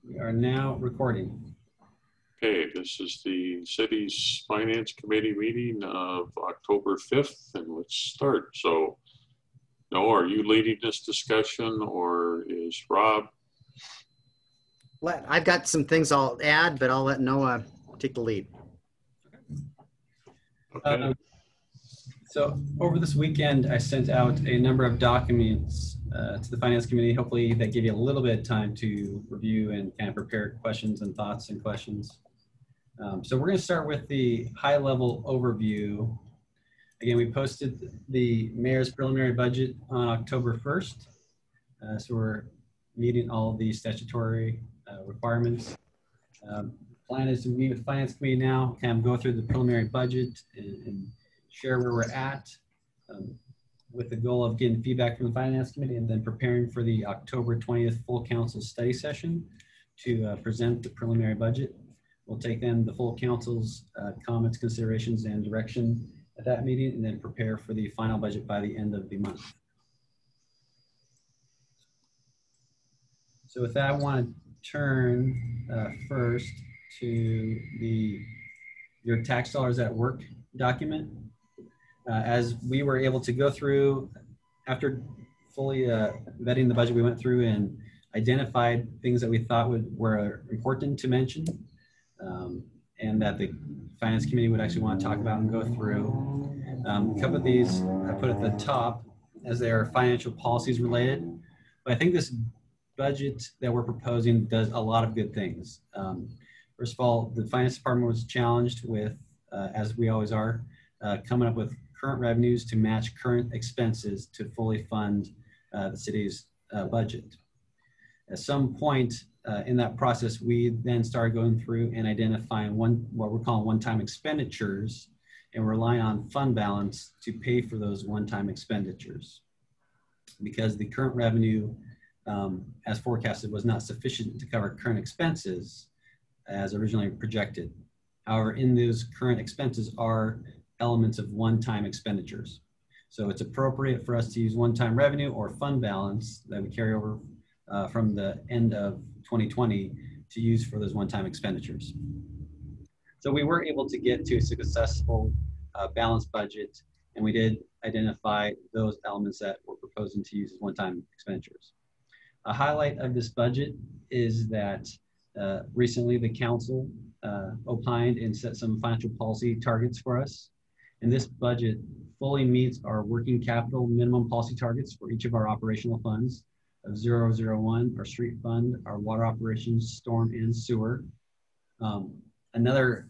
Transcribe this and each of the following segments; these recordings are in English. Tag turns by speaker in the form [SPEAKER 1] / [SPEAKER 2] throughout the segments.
[SPEAKER 1] We are now recording.
[SPEAKER 2] Okay, this is the city's finance committee meeting of October 5th, and let's start. So, Noah, are you leading this discussion or is Rob?
[SPEAKER 3] I've got some things I'll add, but I'll let Noah take the lead.
[SPEAKER 2] Okay.
[SPEAKER 1] So over this weekend, I sent out a number of documents to the finance committee. Hopefully that gave you a little bit of time to review and kind of prepare questions and thoughts and questions. So we're going to start with the high level overview. Again, we posted the mayor's preliminary budget on October 1st. So we're meeting all of the statutory requirements. Plan is to meet with the finance committee now, kind of go through the preliminary budget and share where we're at with the goal of getting feedback from the finance committee and then preparing for the October 20th full council study session to present the preliminary budget. We'll take then the full council's comments, considerations, and direction at that meeting and then prepare for the final budget by the end of the month. So with that, I want to turn first to your tax dollars at work document. As we were able to go through, after fully vetting the budget, we went through and identified things that we thought were important to mention and that the finance committee would actually want to talk about and go through. A couple of these I put at the top as they are financial policies related, but I think this budget that we're proposing does a lot of good things. First of all, the finance department was challenged with, as we always are, coming up with current revenues to match current expenses to fully fund the city's budget. At some point in that process, we then started going through and identifying what we're calling one-time expenditures and relying on fund balance to pay for those one-time expenditures. Because the current revenue, as forecasted, was not sufficient to cover current expenses as originally projected. However, in those current expenses are elements of one-time expenditures. So it's appropriate for us to use one-time revenue or fund balance that we carry over from the end of 2020 to use for those one-time expenditures. So we were able to get to a successful balanced budget, and we did identify those elements that we're proposing to use as one-time expenditures. A highlight of this budget is that recently the council opined and set some financial policy targets for us. And this budget fully meets our working capital minimum policy targets for each of our operational funds of 001, our street fund, our water operations, storm, and sewer. Another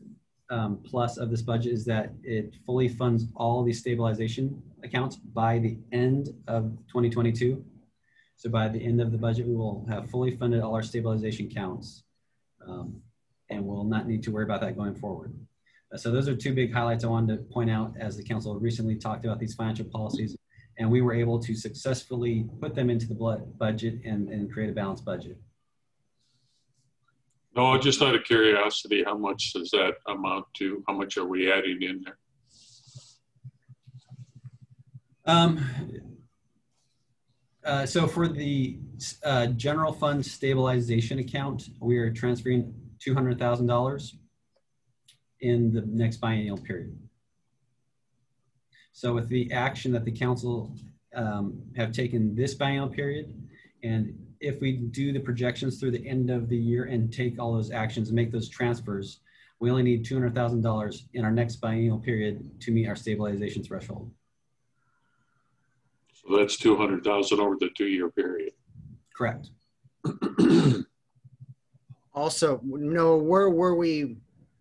[SPEAKER 1] plus of this budget is that it fully funds all the stabilization accounts by the end of 2022. So by the end of the budget, we will have fully funded all our stabilization counts and we'll not need to worry about that going forward. So those are two big highlights I wanted to point out as the council recently talked about these financial policies, and we were able to successfully put them into the budget and create a balanced budget.
[SPEAKER 2] No, just out of curiosity, how much does that amount to? How much are we adding in there?
[SPEAKER 1] So for the general fund stabilization account, we are transferring $200,000 in the next biennial period. So with the action that the council have taken this biennial period, and if we do the projections through the end of the year and take all those actions and make those transfers, we only need $200,000 in our next biennial period to meet our stabilization threshold.
[SPEAKER 2] So that's 200,000 over the 2-year period.
[SPEAKER 1] Correct.
[SPEAKER 3] Also, no, where were we?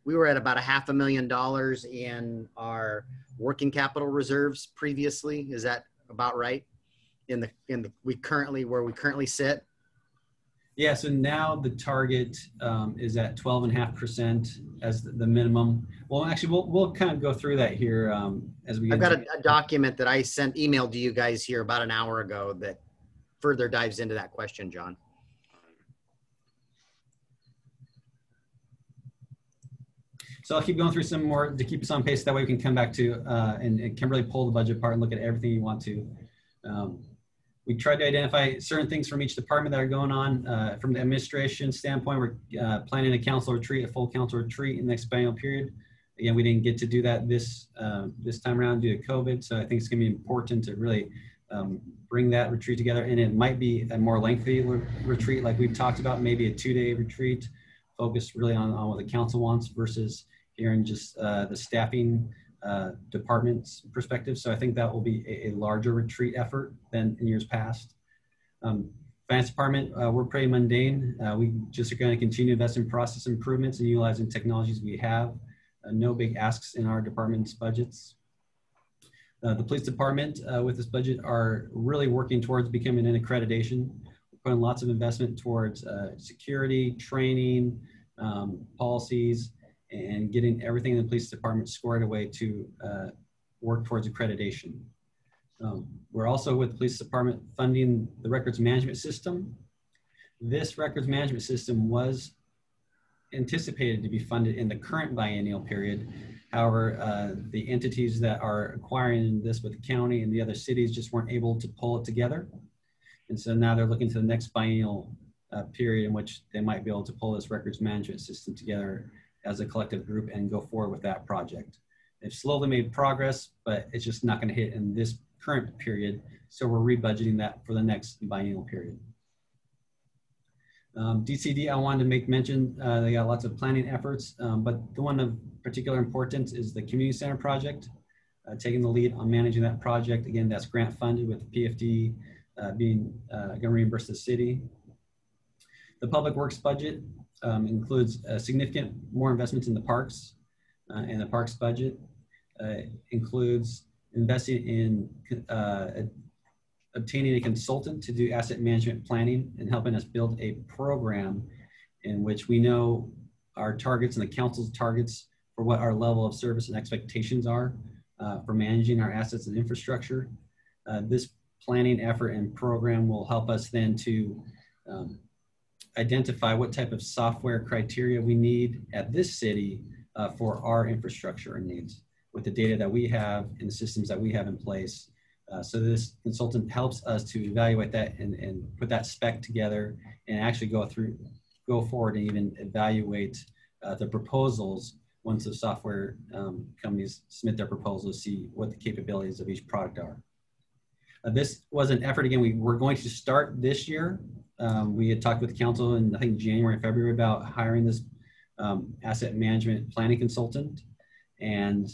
[SPEAKER 3] We were at about $500,000 in our working capital reserves previously. Is that about right? Where we currently sit?
[SPEAKER 1] Yeah. So now the target is at 12.5% as the minimum. Well, actually, we'll kind of go through that here as we.
[SPEAKER 3] I've got a document that I emailed to you guys here about an hour ago that further dives into that question, John.
[SPEAKER 1] So I'll keep going through some more to keep us on pace. That way we can come back to and Kimberly pull the budget apart and look at everything you want to. we tried to identify certain things from each department that are going on. From the administration standpoint, we're planning a council retreat, a full council retreat in the next biennial period. Again, we didn't get to do that this time around due to COVID, so I think it's going to be important to really bring that retreat together. And it might be a more lengthy retreat, like we've talked about, maybe a 2-day retreat, focused really on what the council wants versus hearing just the staffing department's perspective. So I think that will be a larger retreat effort than in years past. Finance department, we're pretty mundane. We just are going to continue to invest in process improvements and utilizing technologies we have. No big asks in our department's budgets. The police department with this budget are really working towards becoming an accreditation. We're putting lots of investment towards security, training, policies, and getting everything in the police department squared away to work towards accreditation. We're also with the police department funding the records management system. This records management system was anticipated to be funded in the current biennial period. However, the entities that are acquiring this with the county and the other cities just weren't able to pull it together. And so now they're looking to the next biennial period in which they might be able to pull this records management system together as a collective group and go forward with that project. They've slowly made progress, but it's just not going to hit in this current period. So we're rebudgeting that for the next biennial period. DCD, I wanted to make mention, they got lots of planning efforts, but the one of particular importance is the community center project, taking the lead on managing that project. Again, that's grant funded with the PFD being going to reimburse the city. The public works budget includes significant more investments in the parks, and the parks budget includes investing in obtaining a consultant to do asset management planning and helping us build a program in which we know our targets and the council's targets for what our level of service and expectations are for managing our assets and infrastructure. This planning effort and program will help us then to identify what type of software criteria we need at this city for our infrastructure needs with the data that we have and the systems that we have in place. So this consultant helps us to evaluate that and put that spec together and actually go forward and even evaluate the proposals once the software companies submit their proposals to see what the capabilities of each product are. This was an effort, again, we were going to start this year. We had talked with the council in, I think, January, February about hiring this asset management planning consultant. And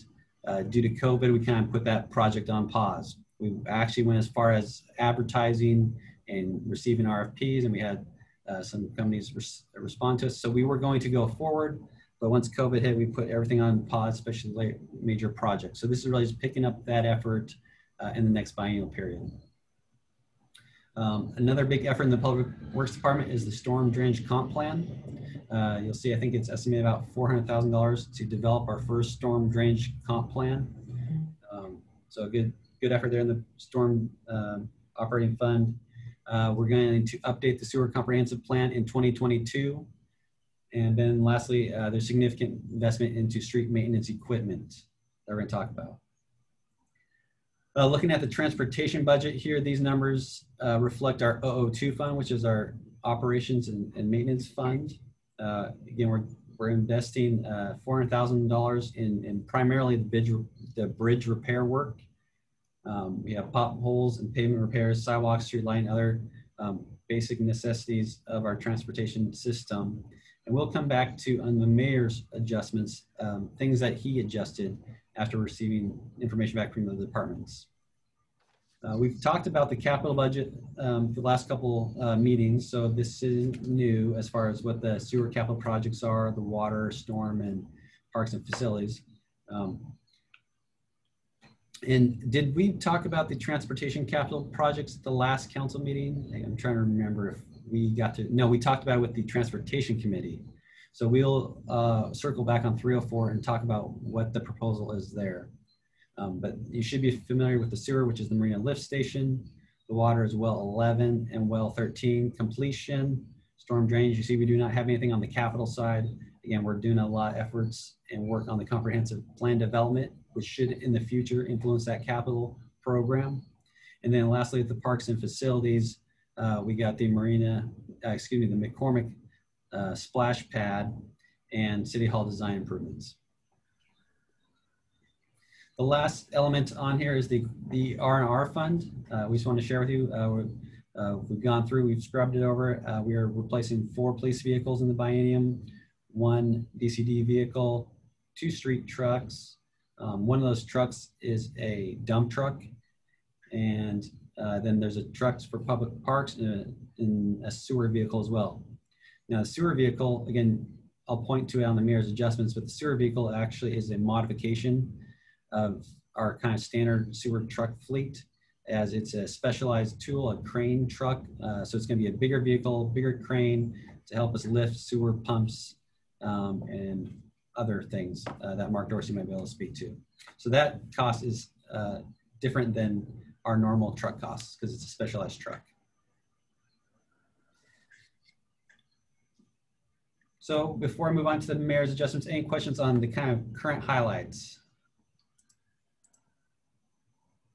[SPEAKER 1] due to COVID, we kind of put that project on pause. We actually went as far as advertising and receiving RFPs, and we had some companies respond to us. So we were going to go forward, but once COVID hit, we put everything on pause, especially major projects. So this is really just picking up that effort in the next biennial period. Another big effort in the Public Works Department is the storm drainage comp plan. You'll see, I think it's estimated about $400,000 to develop our first storm drainage comp plan. So a good effort there in the storm operating fund. We're going to update the sewer comprehensive plan in 2022. And then lastly, there's significant investment into street maintenance equipment that we're going to talk about. Looking at the transportation budget here, these numbers reflect our 002 fund, which is our operations and maintenance fund. Again, we're investing $400,000 in primarily the bridge repair work. We have potholes and pavement repairs, sidewalks, street lighting, other basic necessities of our transportation system. And we'll come back to on the mayor's adjustments, things that he adjusted after receiving information back from the departments. We've talked about the capital budget for the last couple meetings, so this is new as far as what the sewer capital projects are, the water, storm, and parks and facilities. And did we talk about the transportation capital projects at the last council meeting? I'm trying to remember if we got to, no, we talked about it with the transportation committee. So we'll circle back on 304 and talk about what the proposal is there. But you should be familiar with the sewer, which is the Marina Lift Station. The water is well 11 and well 13 completion. Storm drainage, you see we do not have anything on the capital side. Again, we're doing a lot of efforts and work on the comprehensive plan development, which should in the future influence that capital program. And then lastly, at the parks and facilities, we got the the McCormick splash pad and City Hall design improvements. The last element on here is the R&R fund. We just want to share with you, we've gone through, we've scrubbed it over. We are replacing 4 police vehicles in the biennium, 1 DCD vehicle, 2 street trucks. One of those trucks is a dump truck. And then there's a truck for public parks and a sewer vehicle as well. Now the sewer vehicle, again, I'll point to it on the mayor's adjustments, but the sewer vehicle actually is a modification of our kind of standard sewer truck fleet, as it's a specialized tool, a crane truck. So it's going to be a bigger vehicle, bigger crane to help us lift sewer pumps and other things that Mark Dorsey might be able to speak to. So that cost is different than our normal truck costs because it's a specialized truck. So before I move on to the mayor's adjustments, any questions on the kind of current highlights?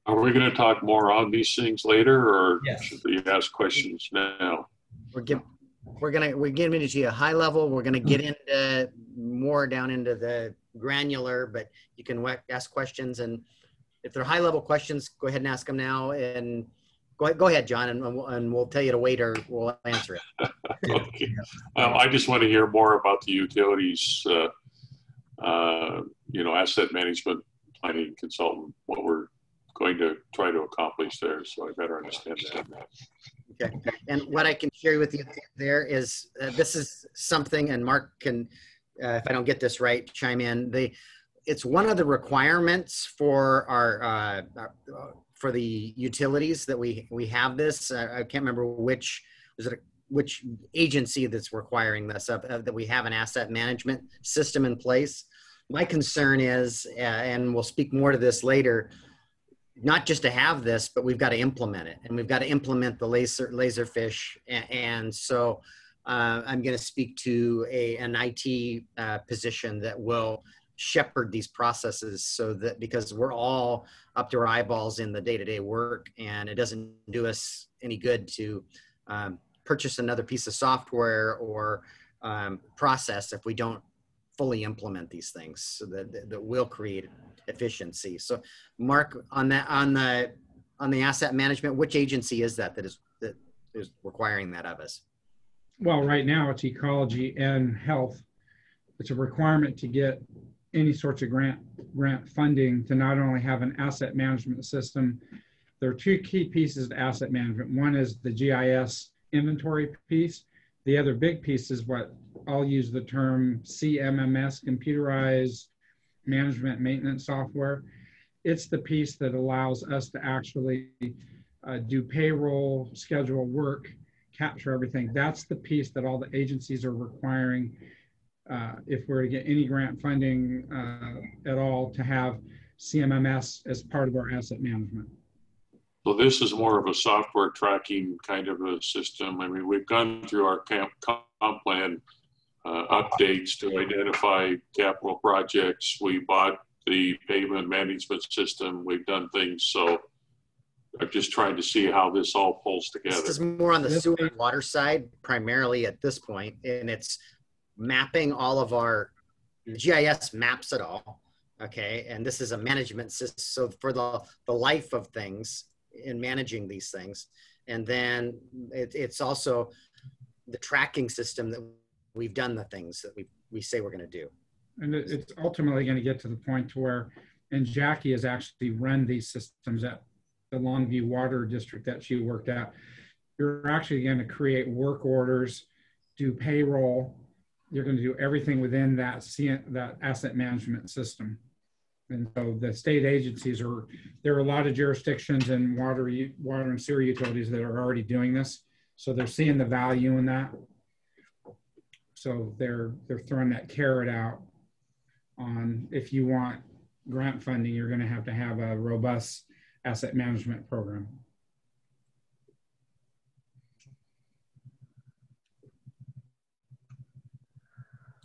[SPEAKER 2] Are we going to talk more on these things later, or
[SPEAKER 1] Yes.
[SPEAKER 2] should we ask questions now?
[SPEAKER 3] We're getting into a high level. We're gonna get into more down into the granular, but you can ask questions, and if they're high level questions, go ahead and ask them now. And go ahead, John, and we'll tell you to wait, or we'll answer it.
[SPEAKER 2] Okay. I just want to hear more about the utilities, asset management planning consultant, what we're going to try to accomplish there, so I better understand that.
[SPEAKER 3] Okay, and what I can share with you there is this is something, and Mark can, if I don't get this right, chime in. It's one of the requirements for our for the utilities that we have this. I can't remember which agency that's requiring this that we have an asset management system in place. My concern is, and we'll speak more to this later, not just to have this, but we've got to implement it, and we've got to implement the Laserfish. And so I'm going to speak to an IT position that will shepherd these processes, so that, because we're all up to our eyeballs in the day-to-day work, and it doesn't do us any good to purchase another piece of software or process if we don't fully implement these things, so that will create efficiency. So Mark, on the asset management, which agency is that is requiring that of us?
[SPEAKER 4] Well, right now it's ecology and health. It's a requirement to get any sorts of grant funding to not only have an asset management system. There are 2 key pieces to asset management. One is the GIS inventory piece. The other big piece is what I'll use the term CMMS, computerized management maintenance software. It's the piece that allows us to actually do payroll, schedule work, capture everything. That's the piece that all the agencies are requiring if we're to get any grant funding at all, to have CMMS as part of our asset management.
[SPEAKER 2] So this is more of a software tracking kind of a system. I mean, we've gone through our comp plan updates to identify capital projects. We bought the pavement management system. We've done things. So I'm just trying to see how this all pulls together.
[SPEAKER 3] This is more on the sewer and water side, primarily at this point, and it's mapping all of our GIS maps it all. Okay, and this is a management system. So for the life of things in managing these things, and then it's also the tracking system that we've done the things that we say we're going to do.
[SPEAKER 4] And it's ultimately going to get to the point to where, and Jackie has actually run these systems at the Longview Water District that she worked at. You're actually going to create work orders, do payroll. You're going to do everything within that asset management system. And so the state agencies there are a lot of jurisdictions and water and sewer utilities that are already doing this. So they're seeing the value in that. So they're throwing that carrot out on, if you want grant funding, you're going to have a robust asset management program.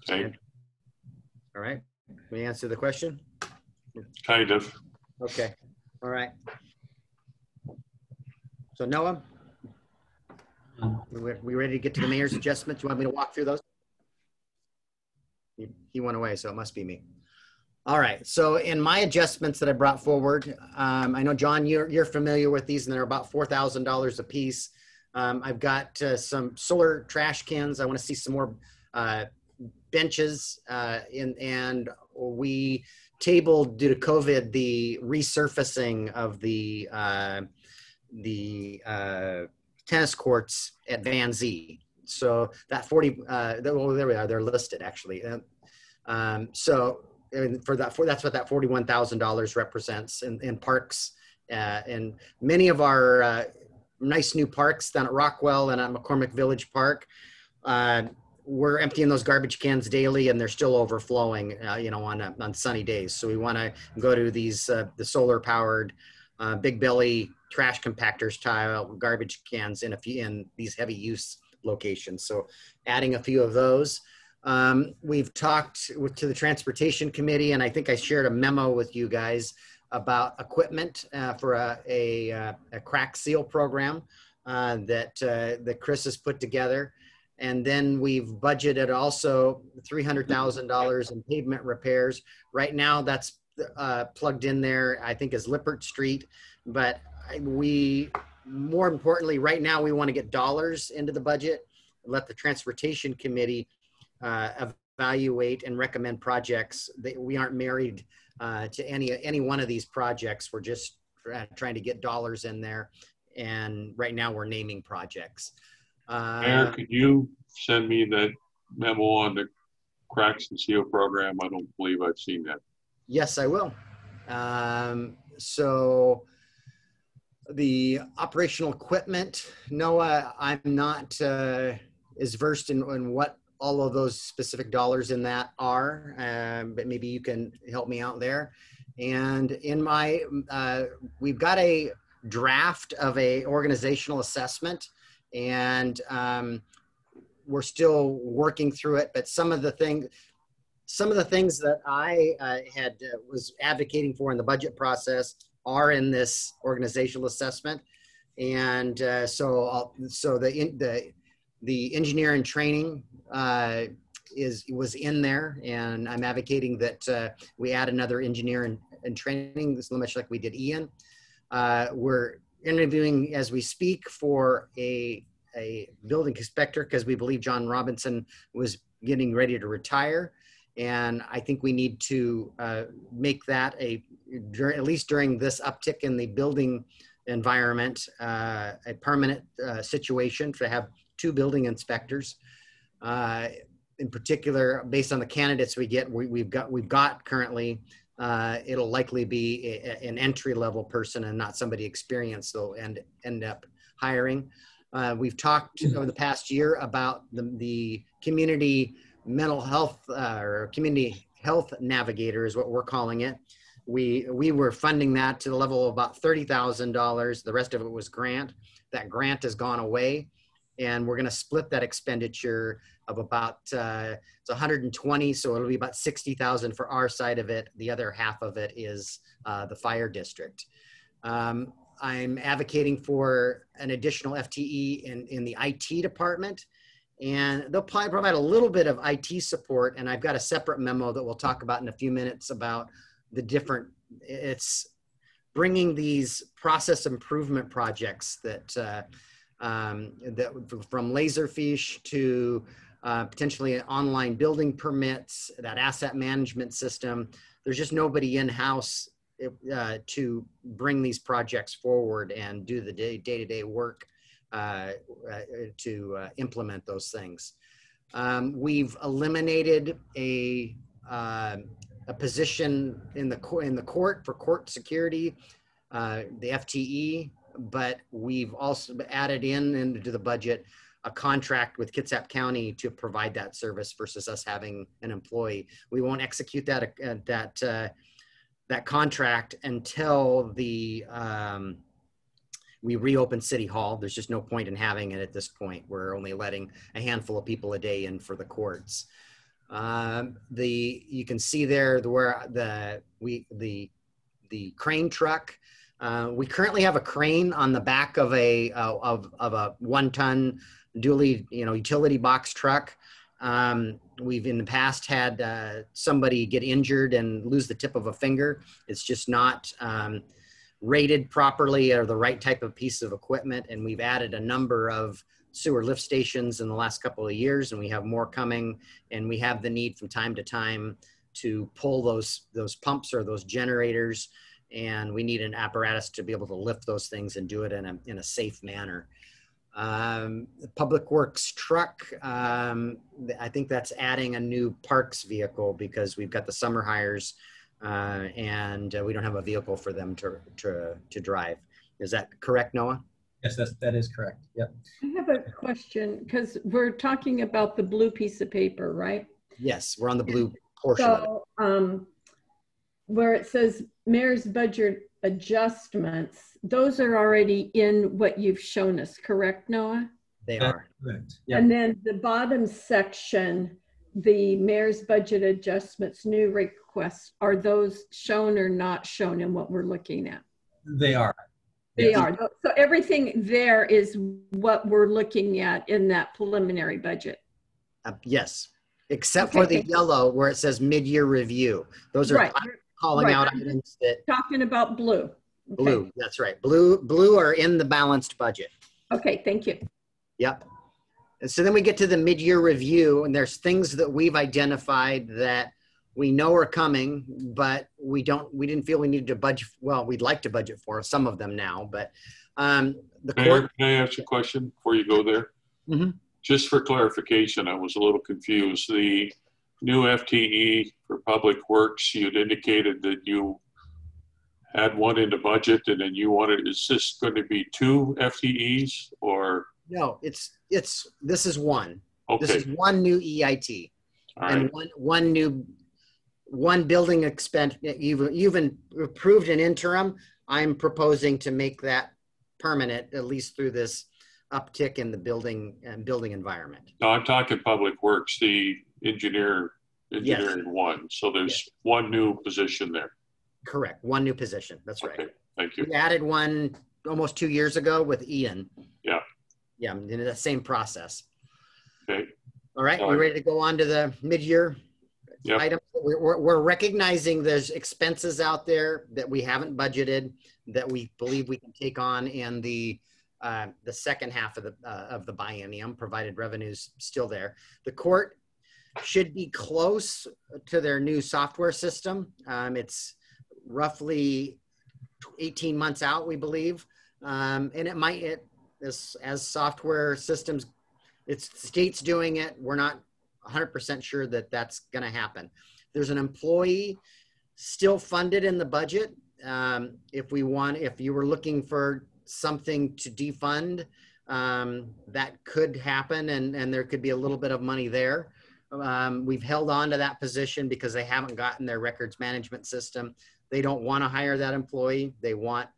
[SPEAKER 2] Okay.
[SPEAKER 3] All right. Can we answer the question?
[SPEAKER 2] Kind of.
[SPEAKER 3] Okay. All right. So Noah, we ready to get to the mayor's adjustments? You want me to walk through those? He went away, so it must be me. All right. So in my adjustments that I brought forward, I know, John, you're familiar with these, and they're about $4,000 a piece. I've got some solar trash cans. I want to see some more benches, and we tabled, due to COVID, the resurfacing of the tennis courts at Van Zee. So that 40, well, there we are. They're listed actually. So that's what that $41,000 represents in parks, and many of our nice new parks down at Rockwell and at McCormick Village Park. We're emptying those garbage cans daily, and they're still overflowing, on sunny days. So we want to go to these the solar powered big belly trash compactors style garbage cans in these heavy use locations. So adding a few of those. We've talked to the transportation committee, and I think I shared a memo with you guys about equipment for a crack seal program that Chris has put together. And then we've budgeted also $300,000 in pavement repairs. Right now that's plugged in there, I think, is Lippert Street. But more importantly, right now we want to get dollars into the budget, let the transportation committee evaluate and recommend projects. We aren't married to any one of these projects. We're just trying to get dollars in there. And right now we're naming projects.
[SPEAKER 2] Mayor, could you send me that memo on the cracks and seal program? I don't believe I've seen that.
[SPEAKER 3] Yes, I will. So the operational equipment, Noah, I'm not as versed in what all of those specific dollars in that are, but maybe you can help me out there. And in my, we've got a draft of a organizational assessment, and we're still working through it. But some of the things that I was advocating for in the budget process are in this organizational assessment. And so the engineer and training was in there, and I'm advocating that we add another engineer in training, this much like we did Ian. We're interviewing as we speak for a building inspector, because we believe John Robinson was getting ready to retire. And I think we need to make that at least during this uptick in the building environment, a permanent situation to have 2 building inspectors. In particular, based on the candidates we've got currently, it'll likely be an entry-level person and not somebody experienced they'll end up hiring. We've talked over the past year about the community mental health or community health navigator is what we're calling it. We were funding that to the level of about $30,000. The rest of it was grant. That grant has gone away, and we're going to split that expenditure of about it's 120, so it'll be about 60,000 for our side of it. The other half of it is the fire district. I'm advocating for an additional FTE in the IT department, and they'll probably provide a little bit of IT support. And I've got a separate memo that we'll talk about in a few minutes about the different, it's bringing these process improvement projects that from Laserfish to potentially online building permits, that asset management system. There's just nobody in-house to bring these projects forward and do the day-to-day work to implement those things. We've eliminated a position in the court for court security, the FTE, but we've also added into the budget a contract with Kitsap County to provide that service versus us having an employee. We won't execute that contract until we reopen City Hall. There's just no point in having it at this point. We're only letting a handful of people a day in for the courts. You can see there where the crane truck, We currently have a crane on the back of a 1-ton dually, utility box truck. We've in the past had somebody get injured and lose the tip of a finger. It's just not rated properly or the right type of piece of equipment. And we've added a number of sewer lift stations in the last couple of years, and we have more coming. And we have the need from time to time to pull those pumps or those generators, and we need an apparatus to be able to lift those things and do it in a safe manner. The Public Works truck, I think that's adding a new parks vehicle because we've got the summer hires and we don't have a vehicle for them to drive. Is that correct, Noah?
[SPEAKER 1] Yes, that is correct. Yep.
[SPEAKER 5] I have a question because we're talking about the blue piece of paper, right?
[SPEAKER 3] Yes, we're on the blue portion of it.
[SPEAKER 5] Where it says mayor's budget adjustments, those are already in what you've shown us, correct, Noah?
[SPEAKER 3] They are.
[SPEAKER 1] Correct. Yep.
[SPEAKER 5] And then the bottom section, the mayor's budget adjustments, new requests, are those shown or not shown in what we're looking at?
[SPEAKER 1] They are.
[SPEAKER 5] They are. So everything there is what we're looking at in that preliminary budget.
[SPEAKER 3] Yes, except for the yellow where it says mid-year review. Those are
[SPEAKER 5] right.
[SPEAKER 3] Calling out items that
[SPEAKER 5] talking about blue.
[SPEAKER 3] Blue, that's right. Blue are in the balanced budget.
[SPEAKER 5] Okay, thank you.
[SPEAKER 3] Yep. And so then we get to the mid-year review, and there's things that we've identified that we know are coming, but we didn't feel we needed to budget. Well, we'd like to budget for some of them now, but the court.
[SPEAKER 2] Can I ask you a question before you go there?
[SPEAKER 3] Mm-hmm.
[SPEAKER 2] Just for clarification, I was a little confused. The new FTE for Public Works, you'd indicated that you had one in the budget and then you wanted, is this going to be 2 FTEs or?
[SPEAKER 3] No, this is one.
[SPEAKER 2] Okay.
[SPEAKER 3] This is one new EIT.
[SPEAKER 2] All
[SPEAKER 3] and
[SPEAKER 2] right.
[SPEAKER 3] one building expense. You've approved an interim. I'm proposing to make that permanent, at least through this uptick in the building environment.
[SPEAKER 2] No, I'm talking Public Works, the engineering one. So there's one new position there.
[SPEAKER 3] Correct. One new position. That's right.
[SPEAKER 2] Okay. Thank you.
[SPEAKER 3] We added one almost 2 years ago with Ian.
[SPEAKER 2] Yeah.
[SPEAKER 3] Yeah, in the same process.
[SPEAKER 2] Okay.
[SPEAKER 3] All right. We ready to go on to the mid-year items? We're recognizing there's expenses out there that we haven't budgeted that we believe we can take on in the second half of the biennium, provided revenue's still there. The court should be close to their new software system. It's roughly 18 months out, we believe. And it might, as software systems, it's the state's doing it. We're not 100% sure that that's going to happen. There's an employee still funded in the budget. If you were looking for something to defund, that could happen, and there could be a little bit of money there. We've held on to that position because they haven't gotten their records management system. They don't want to hire that employee. They want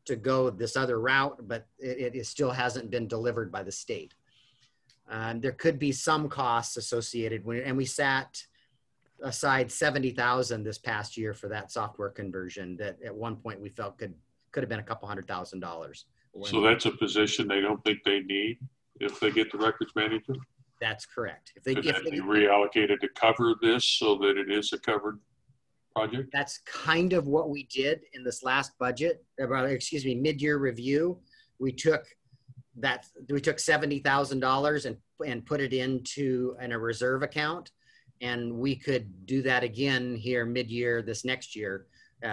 [SPEAKER 3] to go this other route, but it still hasn't been delivered by the state. There could be some costs associated and we sat aside $70,000 this past year for that software conversion that at one point we felt could have been a couple $100,000.
[SPEAKER 2] So that's a position they don't think they need if they get the records manager?
[SPEAKER 3] That's correct. If
[SPEAKER 2] they reallocated to cover this so that it is a covered project? That's
[SPEAKER 3] kind of what we did in this last budget, mid-year review. We took $70,000 and put it into a reserve account, and we could do that again here mid-year this next year,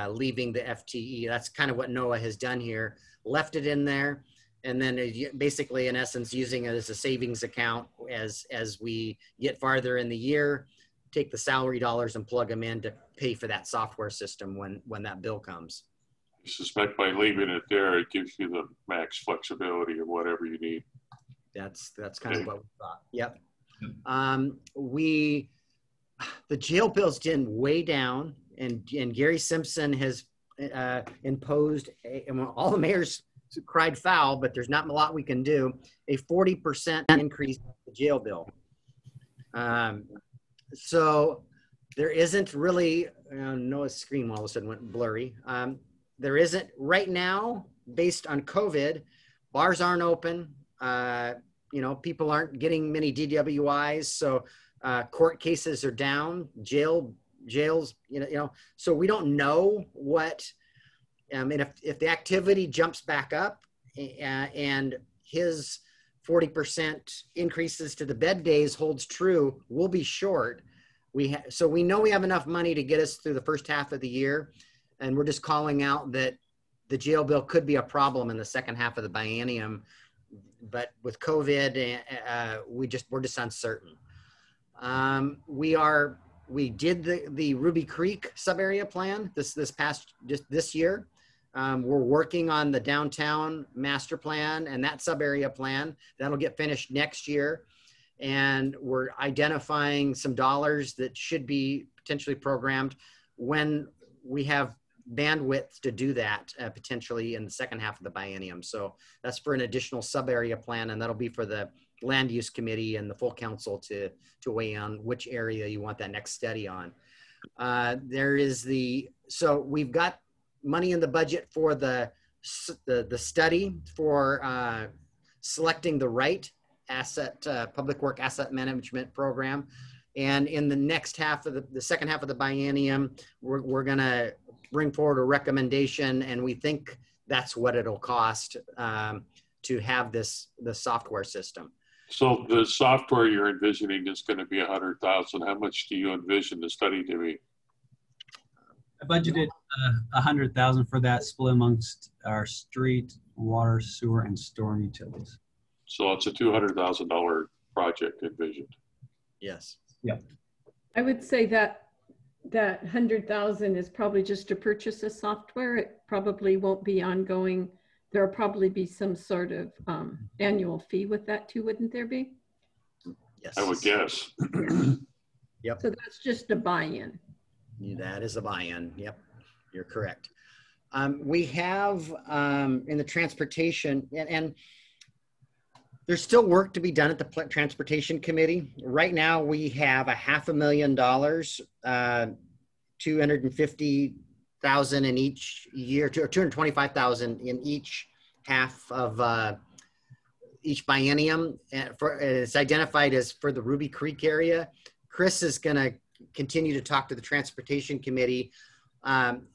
[SPEAKER 3] leaving the FTE. That's kind of what Noah has done here, left it in there, and then basically in essence using it as a savings account as we get farther in the year, take the salary dollars and plug them in to pay for that software system when that bill comes.
[SPEAKER 2] I suspect by leaving it there, it gives you the max flexibility of whatever you need.
[SPEAKER 3] That's kind of what we thought. Yep. The jail bill's been way down, and Gary Simpson has imposed, all the mayors cried foul, but there's not a lot we can do, a 40% increase in the jail bill. So there isn't really, Noah's screen all of a sudden went blurry. there isn't right now, based on COVID, bars aren't open. People aren't getting many DWIs. So court cases are down, jails, so we don't know what, if the activity jumps back up and his 40% increases to the bed days holds true, we'll be short. So we know we have enough money to get us through the first half of the year. And we're just calling out that the jail bill could be a problem in the second half of the biennium. But with COVID, we're just uncertain. We did the Ruby Creek sub-area plan this year. We're working on the downtown master plan and that sub-area plan. That'll get finished next year. And we're identifying some dollars that should be potentially programmed when we have bandwidth to do that potentially in the second half of the biennium. So that's for an additional sub-area plan, and that'll be for the land use committee and the full council to weigh on which area you want that next study on. So we've got money in the budget for the study for selecting the right public work asset management program. And in the next half of the second half of the biennium, we're gonna bring forward a recommendation, and we think that's what it'll cost to have the software system.
[SPEAKER 2] So the software you're envisioning is going to be $100,000. How much do you envision the study to be?
[SPEAKER 1] I budgeted $100,000 for that, split amongst our street, water, sewer, and storm utilities.
[SPEAKER 2] So it's a $200,000 project envisioned.
[SPEAKER 3] Yes.
[SPEAKER 1] Yep.
[SPEAKER 5] I would say that 100,000 is probably just to purchase a software. It probably won't be ongoing. There'll probably be some sort of annual fee with that too, wouldn't there be?
[SPEAKER 3] Yes.
[SPEAKER 2] I would guess.
[SPEAKER 3] Yep.
[SPEAKER 5] So that's just a buy-in.
[SPEAKER 3] That is a buy-in. Yep, you're correct. We have in the transportation, and there's still work to be done at the transportation committee. Right now, we have $500,000, 250,000 in each year, or 225,000 in each half of each biennium. It's identified as for the Ruby Creek area. Chris is going to continue to talk to the transportation committee.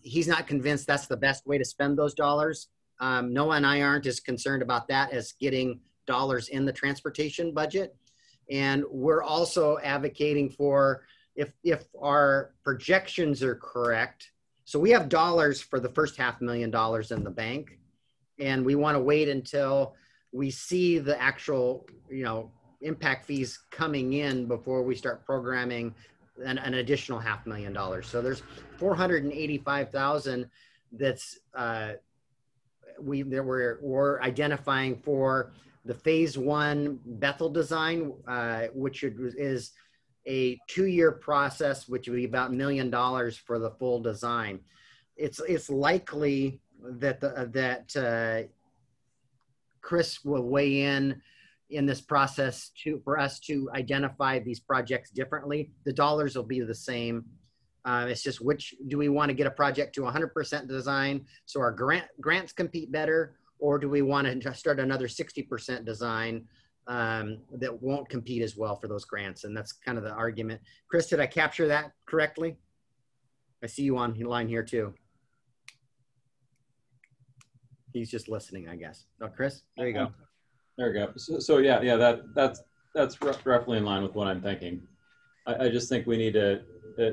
[SPEAKER 3] He's not convinced that's the best way to spend those dollars. Noah and I aren't as concerned about that as getting dollars in the transportation budget. And we're also advocating for, if our projections are correct, so we have dollars for the first $500,000 in the bank, and we want to wait until we see the actual, impact fees coming in before we start programming an additional $500,000. So there's $485,000 that's we're identifying for the phase 1 Bethel design, which is a 2-year process, which would be about $1 million for the full design. It's likely that Chris will weigh in this process for us to identify these projects differently. The dollars will be the same. It's just which do we want to get a project to 100% design so our grants compete better, or do we want to start another 60% design that won't compete as well for those grants? And that's kind of the argument. Chris, did I capture that correctly? I see you on line here too. He's just listening, I guess. Oh, Chris, there you go.
[SPEAKER 6] There we go. So yeah, that's roughly in line with what I'm thinking. I just think we need to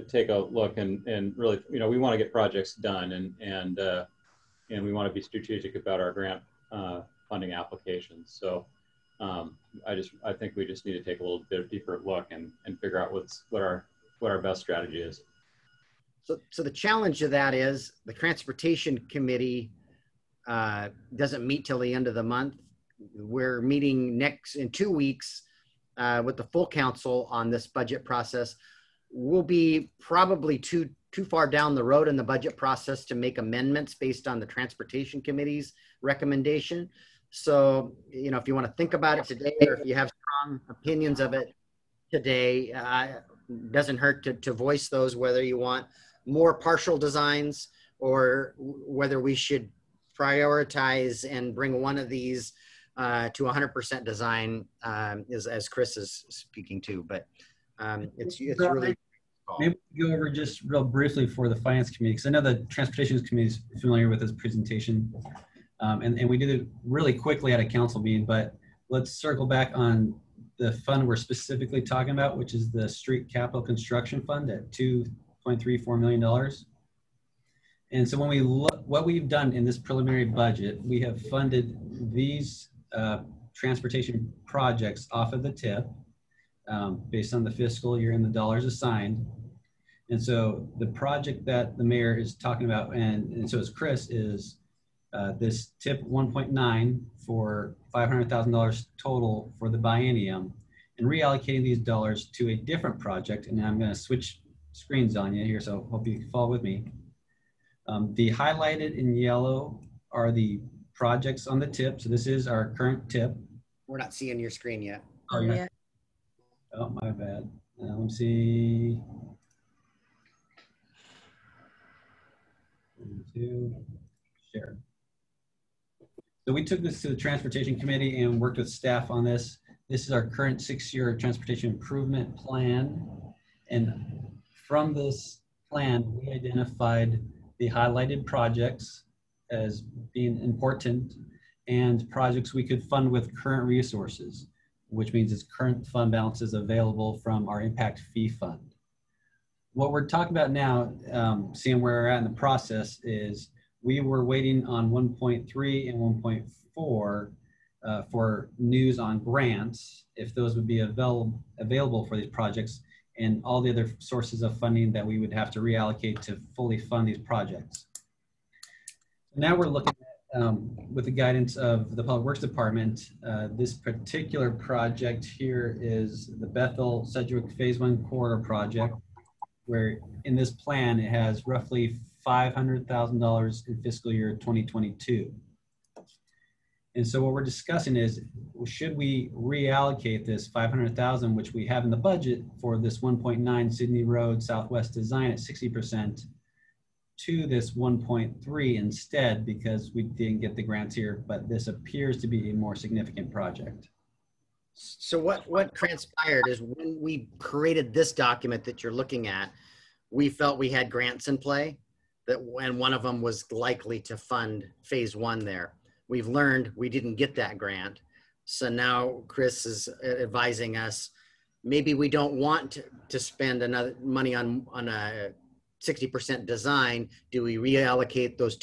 [SPEAKER 6] take a look and really, we want to get projects done, and we want to be strategic about our grant funding applications. So I think we just need to take a little bit deeper look and figure out what our best strategy is.
[SPEAKER 3] So the challenge of that is the transportation committee doesn't meet till the end of the month. We're meeting in 2 weeks with the full council on this budget process. We'll be probably too far down the road in the budget process to make amendments based on the transportation committee's recommendation. So, if you want to think about it today, or if you have strong opinions of it today, it doesn't hurt to voice those, whether you want more partial designs or whether we should prioritize and bring one of these to 100% design, is as Chris is speaking to, but it's really.
[SPEAKER 1] Maybe we go over just real briefly for the finance committee, because I know the transportation committee is familiar with this presentation, and we did it really quickly at a council meeting, but let's circle back on the fund we're specifically talking about, which is the street capital construction fund at $2.34 million. And so when we look, what we've done in this preliminary budget, we have funded these transportation projects off of the TIP based on the fiscal year and the dollars assigned. And so the project that the mayor is talking about, and so is Chris, is this TIP 1.9 for $500,000 total for the biennium, and reallocating these dollars to a different project. And I'm going to switch screens on you here, so hope you can follow with me. The highlighted in yellow are the projects on the TIP. So this is our current TIP.
[SPEAKER 3] We're not seeing your screen yet.
[SPEAKER 1] Oh, yeah. Oh, my bad. Let me see. Share. So we took this to the transportation committee and worked with staff on this. This is our current 6-year transportation improvement plan. And from this plan, we identified the highlighted projects as being important and projects we could fund with current resources, which means it's current fund balances available from our impact fee fund. What we're talking about now, seeing where we're at in the process, is we were waiting on 1.3 and 1.4 for news on grants, if those would be available for these projects, and all the other sources of funding that we would have to reallocate to fully fund these projects. Now we're looking at, with the guidance of the Public Works Department, this particular project here is the Bethel Sedgwick Phase 1 Corridor Project, where in this plan, it has roughly $500,000 in fiscal year 2022. And so what we're discussing is, should we reallocate this $500,000, which we have in the budget for this 1.9 Sydney Road Southwest design at 60%, to this 1.3 instead, because we didn't get the grants here, but this appears to be a more significant project.
[SPEAKER 3] So what transpired is when we created this document that you're looking at, we felt we had grants in play, and one of them was likely to fund phase 1 there. We've learned we didn't get that grant. So now Chris is advising us, maybe we don't want to spend another money on a 60% design. Do we reallocate those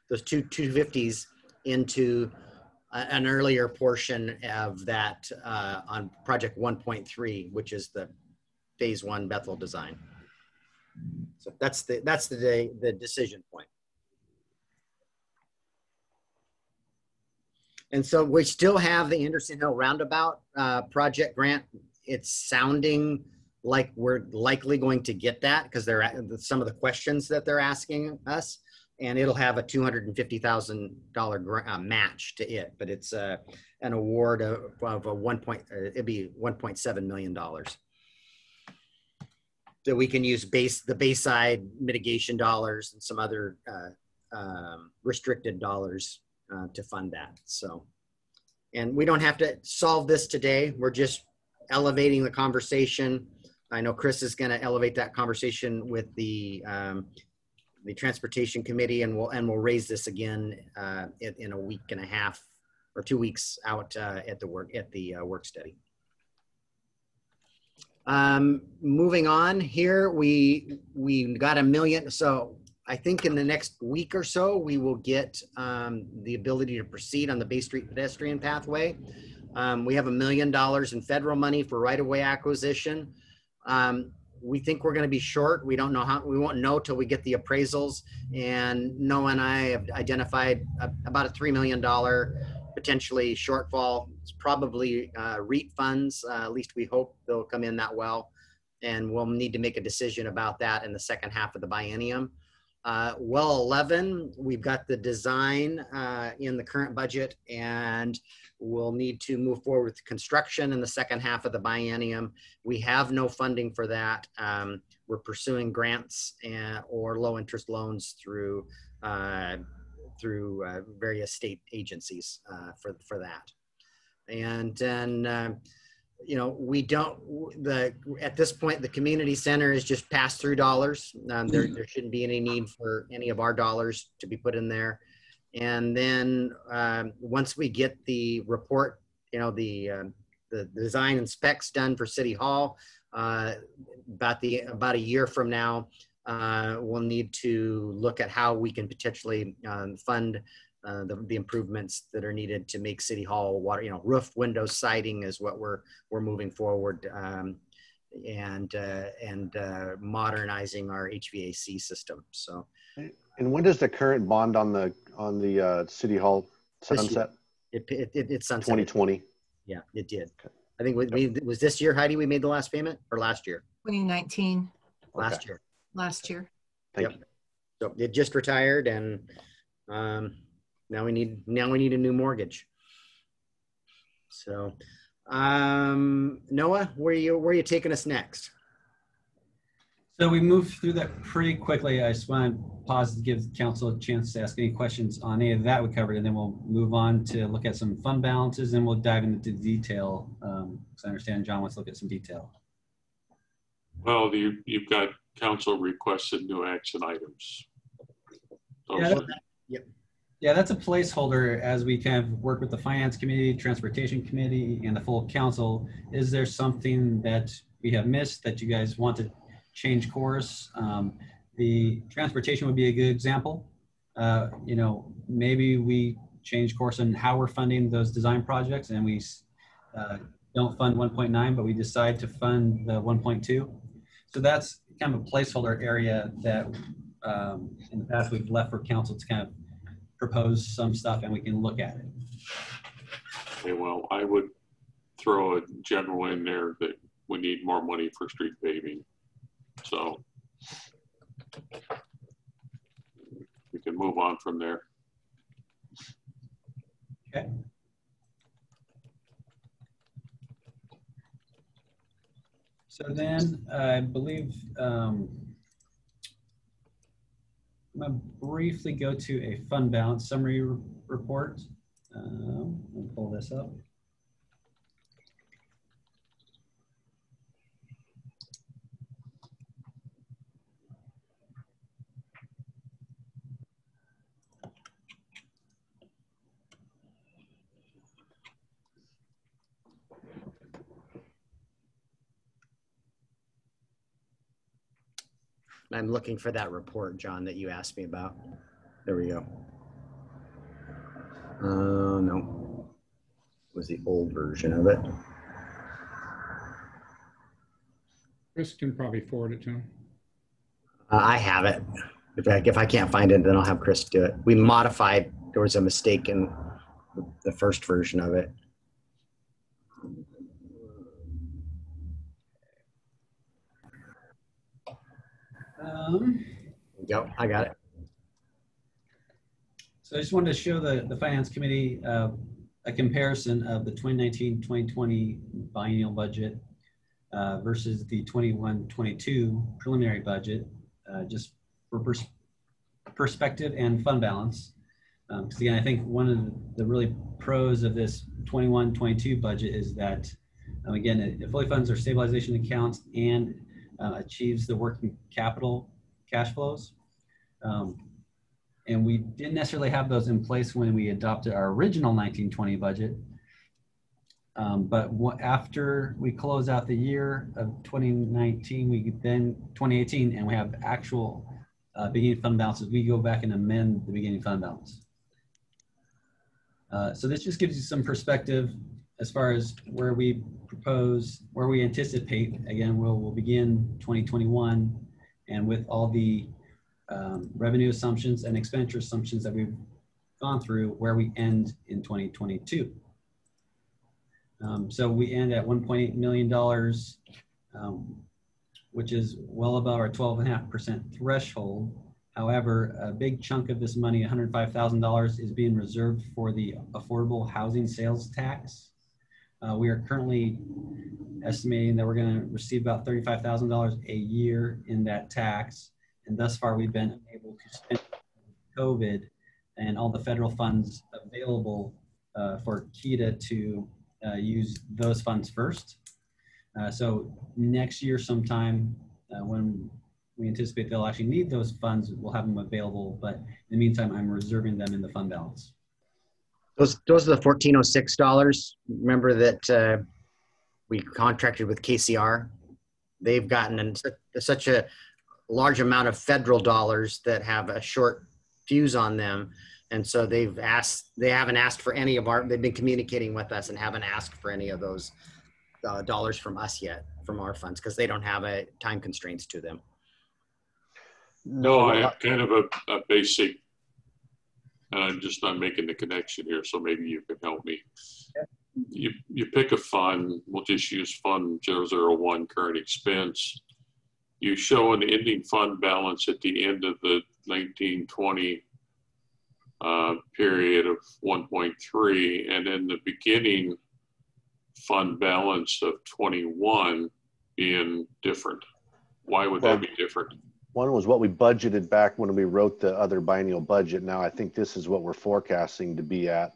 [SPEAKER 3] those two 250s into an earlier portion of that on project 1.3, which is the phase 1 Bethel design? So that's the decision point. And so we still have the Anderson Hill Roundabout project grant. It's sounding like we're likely going to get that because they're some of the questions that they're asking us, and it'll have a $250,000 match to it, but it's an award of it'd be $1.7 million. So we can use the Bayside mitigation dollars and some other restricted dollars to fund that. So, and we don't have to solve this today. We're just elevating the conversation. I know Chris is going to elevate that conversation with the transportation committee, and we'll raise this again in a week and a half or 2 weeks out at the work study. Moving on here, we got $1 million. So I think in the next week or so, we will get the ability to proceed on the Bay Street pedestrian pathway. We have $1 million in federal money for right-of-way acquisition. We think we're going to be short. We don't know how, we won't know till we get the appraisals. And Noah and I have identified about a $3 million potentially shortfall. It's probably REIT funds. At least we hope they'll come in that well. And we'll need to make a decision about that in the second half of the biennium. Well 11, we've got the design in the current budget, and we'll need to move forward with construction in the second half of the biennium. We have no funding for that. We're pursuing grants or low interest loans through various state agencies for that. And then, you know, we don't, at this point, the community center is just pass-through dollars. There shouldn't be any need for any of our dollars to be put in there. And then once we get the report, you know, the design and specs done for City Hall, about a year from now, we'll need to look at how we can potentially fund the improvements that are needed to make City Hall water, you know, roof, windows, siding is what we're moving forward, and modernizing our HVAC system. So,
[SPEAKER 7] and when does the current bond on the City Hall sunset?
[SPEAKER 3] It's sunset.
[SPEAKER 7] 2020.
[SPEAKER 3] Yeah, it did. I think it was this year, Heidi, we made the last payment, or last year?
[SPEAKER 8] 2019.
[SPEAKER 3] Last year.
[SPEAKER 8] Last year.
[SPEAKER 7] Thank you.
[SPEAKER 3] So it just retired, and now we need a new mortgage. So, Noah, where are you taking us next?
[SPEAKER 1] So we moved through that pretty quickly. I just want to pause to give council a chance to ask any questions on any of that we covered, and then we'll move on to look at some fund balances, and we'll dive into detail. Because I understand John wants to look at some detail.
[SPEAKER 2] Well, you've got council requested new action items.
[SPEAKER 1] Yeah, that's a placeholder as we kind of work with the finance committee, transportation committee, and the full council. Is there something that we have missed that you guys want to change course? The transportation would be a good example. You know, maybe we change course on how we're funding those design projects, and we don't fund 1.9, but we decide to fund the 1.2. So that's kind of a placeholder area that in the past we've left for council to kind of propose some stuff, and we can look at it.
[SPEAKER 2] Okay, well, I would throw a general in there that we need more money for street paving. So we can move on from there.
[SPEAKER 1] Okay. So then I believe I'm going to briefly go to a fund balance summary report. I'll pull this up.
[SPEAKER 3] I'm looking for that report, John, that you asked me about. There we go. No, it was the old version of it.
[SPEAKER 4] Chris can probably forward it to him.
[SPEAKER 3] I have it. If I can't find it, then I'll have Chris do it. We modified, there was a mistake in the first version of it. Yep, I got it.
[SPEAKER 1] So I just wanted to show the Finance Committee a comparison of the 2019-2020 biennial budget versus the 21-22 preliminary budget, just for perspective and fund balance. Because again, I think one of the really pros of this 21-22 budget is that, again, it fully funds our stabilization accounts and achieves the working capital cash flows. And we didn't necessarily have those in place when we adopted our original 19-20 budget. But after we close out the year of 2019, we then 2018, and we have actual beginning fund balances, we go back and amend the beginning fund balance. So this just gives you some perspective as far as where we propose, where we anticipate. Again, we'll begin 2021, and with all the revenue assumptions and expenditure assumptions that we've gone through, where we end in 2022. So we end at $1.8 million, which is well above our 12.5% threshold. However, a big chunk of this money, $105,000, is being reserved for the affordable housing sales tax. We are currently estimating that we're going to receive about $35,000 a year in that tax. And thus far, we've been able to spend COVID and all the federal funds available for KEDA to use those funds first. So next year sometime, when we anticipate they'll actually need those funds, we'll have them available. But in the meantime, I'm reserving them in the fund balance.
[SPEAKER 3] Those are the $1,406. Remember that we contracted with KCR. They've gotten such a large amount of federal dollars that have a short fuse on them. And so they haven't asked for any of they've been communicating with us and haven't asked for any of those dollars from us yet, from our funds, because they don't have time constraints to them.
[SPEAKER 2] No, I have kind of a basic, and I'm just not making the connection here, so maybe you can help me. You pick a fund, we'll just use fund 001 current expense. You show an ending fund balance at the end of the 1920 period of 1.3, and then the beginning fund balance of 21 being different. Why would that be different?
[SPEAKER 7] One was what we budgeted back when we wrote the other biennial budget. Now I think this is what we're forecasting to be at.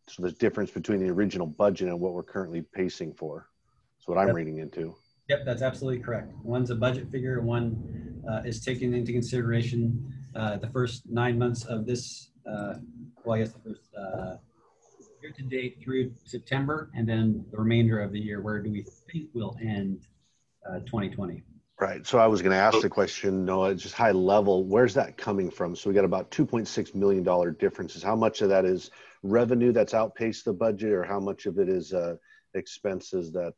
[SPEAKER 7] So there's difference between the original budget and what we're currently pacing for. That's what I'm reading into.
[SPEAKER 1] Yep, that's absolutely correct. One's a budget figure, one is taking into consideration the first 9 months of this, well, I guess the first year to date through September, and then the remainder of the year, where do we think we'll end 2020?
[SPEAKER 7] Right. So I was going to ask the question, Noah, just high level, where's that coming from? So we got about $2.6 million differences. How much of that is revenue that's outpaced the budget, or how much of it is expenses that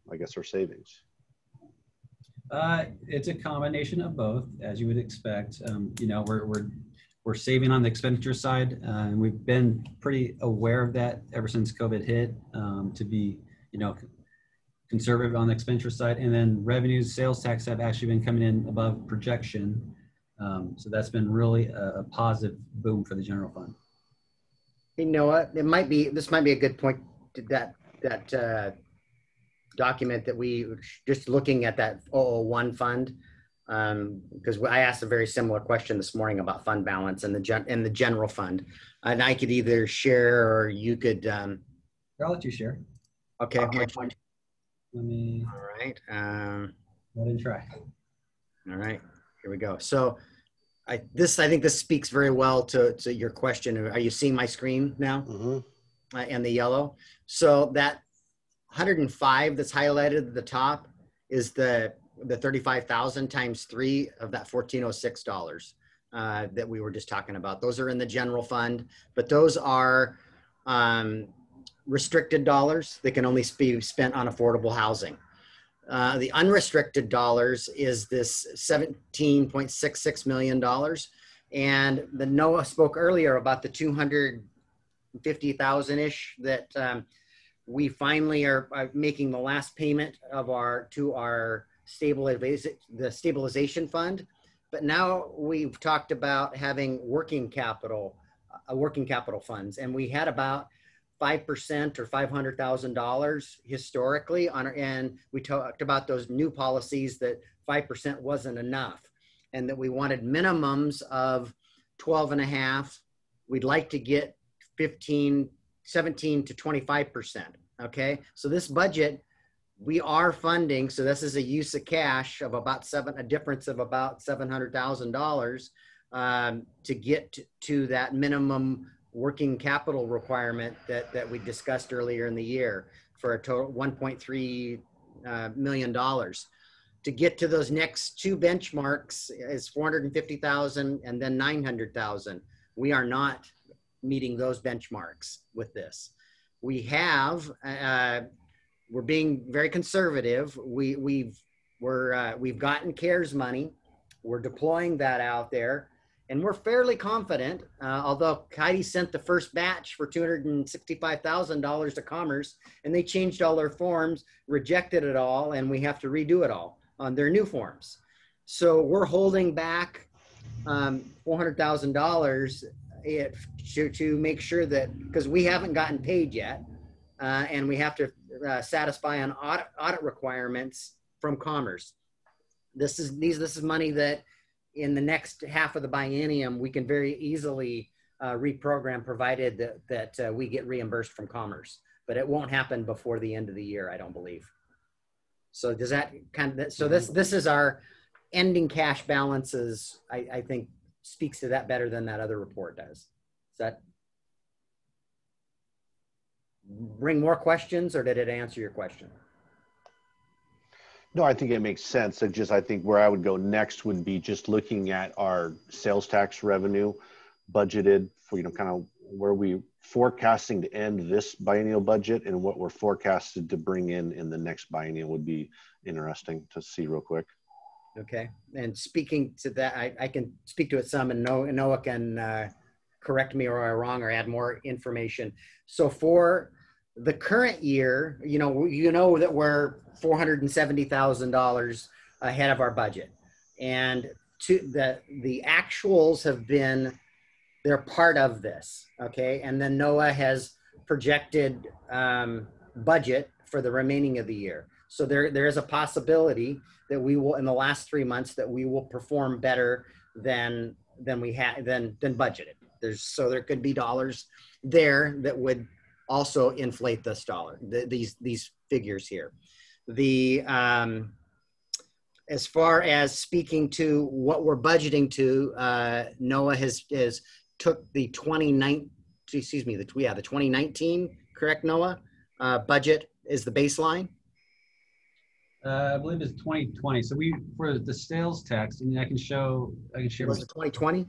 [SPEAKER 7] I guess are savings?
[SPEAKER 1] It's a combination of both, as you would expect. You know, we're saving on the expenditure side, and we've been pretty aware of that ever since COVID hit, to be, you know, conservative on the expenditure side. And then revenues, sales tax have actually been coming in above projection. So that's been really a positive boom for the general fund.
[SPEAKER 3] Hey, Noah, this might be a good point to that document that we just looking at, that 001 fund, because I asked a very similar question this morning about fund balance and the general fund, and I could either share or you could. I'll
[SPEAKER 1] let you share.
[SPEAKER 3] Okay.
[SPEAKER 1] Let me.
[SPEAKER 3] All right.
[SPEAKER 1] Let it try.
[SPEAKER 3] All right. Here we go. So, I think this speaks very well to your question. Are you seeing my screen now?
[SPEAKER 7] Mm-hmm.
[SPEAKER 3] And the yellow. So that 105 that's highlighted at the top is the 35,000 times 3 of that $1,406 that we were just talking about. Those are in the general fund, but those are restricted dollars that can only be spent on affordable housing. The unrestricted dollars is this $17.66 million. And the Noah spoke earlier about the 250,000-ish that we finally are making the last payment of our stabilization fund. But now we've talked about having working capital funds, and we had about 5% or $500,000 historically and we talked about those new policies that 5% wasn't enough, and that we wanted minimums of 12.5. We'd like to get 17 to 25%. Okay. So this budget, we are funding. So this is a use of cash of about a difference of about $700,000 to get to that minimum working capital requirement that we discussed earlier in the year, for a total $1.3 million. To get to those next two benchmarks is 450,000 and then 900,000. We are not meeting those benchmarks with this. We're being very conservative. We've gotten CARES money. We're deploying that out there. And we're fairly confident, although Heidi sent the first batch for $265,000 to Commerce, and they changed all their forms, rejected it all, and we have to redo it all on their new forms. So we're holding back $400,000 to make sure that, because we haven't gotten paid yet, and we have to satisfy on audit requirements from Commerce. This is money that in the next half of the biennium we can very easily reprogram, provided that we get reimbursed from Commerce. But it won't happen before the end of the year, I don't believe. So does that kind of, so this is our ending cash balances, I think speaks to that better than that other report does. Does that bring more questions, or did it answer your question?
[SPEAKER 7] No, I think it makes sense. I think where I would go next would be just looking at our sales tax revenue budgeted for, kind of where we forecasting to end this biennial budget and what we're forecasted to bring in the next biennial would be interesting to see real quick.
[SPEAKER 3] Okay. And speaking to that, I can speak to it some, and Noah can correct me or I'm wrong or add more information. So for the current year, you know that we're $470,000 ahead of our budget, and the actuals have been, they're part of this. Okay. And then Noah has projected budget for the remaining of the year. So there is a possibility that we will, in the last 3 months, that we will perform better than we had than budgeted. So there could be dollars there that would also inflate this dollar, these figures here. As far as speaking to what we're budgeting to, Noah has took the 2019, correct, Noah? Budget is the baseline.
[SPEAKER 1] I believe it's 2020. So for the sales tax, and I can share.
[SPEAKER 3] Was it 2020?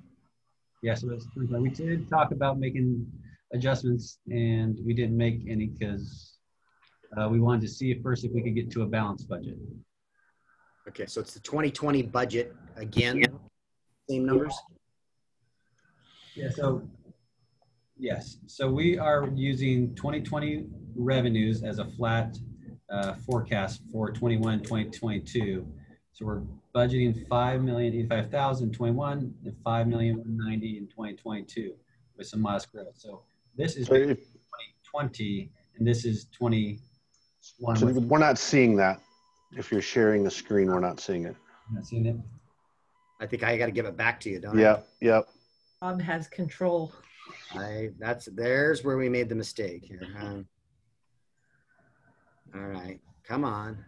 [SPEAKER 1] Yes, it was 2020. We did talk about making adjustments, and we didn't make any because we wanted to see first if we could get to a balanced budget.
[SPEAKER 3] Okay, so it's the 2020 budget again, same numbers?
[SPEAKER 1] Yeah, yes. So we are using 2020 revenues as a flat forecast for 21, 2022. So we're budgeting $5,085,000 in 21 and $5,190,000 in 2022 with some modest growth. So this is 2020 and this is 21.
[SPEAKER 7] So we're not seeing that. If you're sharing the screen, we're not seeing it.
[SPEAKER 1] I'm not seeing it.
[SPEAKER 3] I think I got to give it back to you, don't I?
[SPEAKER 7] Yep.
[SPEAKER 8] Bob has control.
[SPEAKER 3] There's where we made the mistake here. Huh? All right, come on.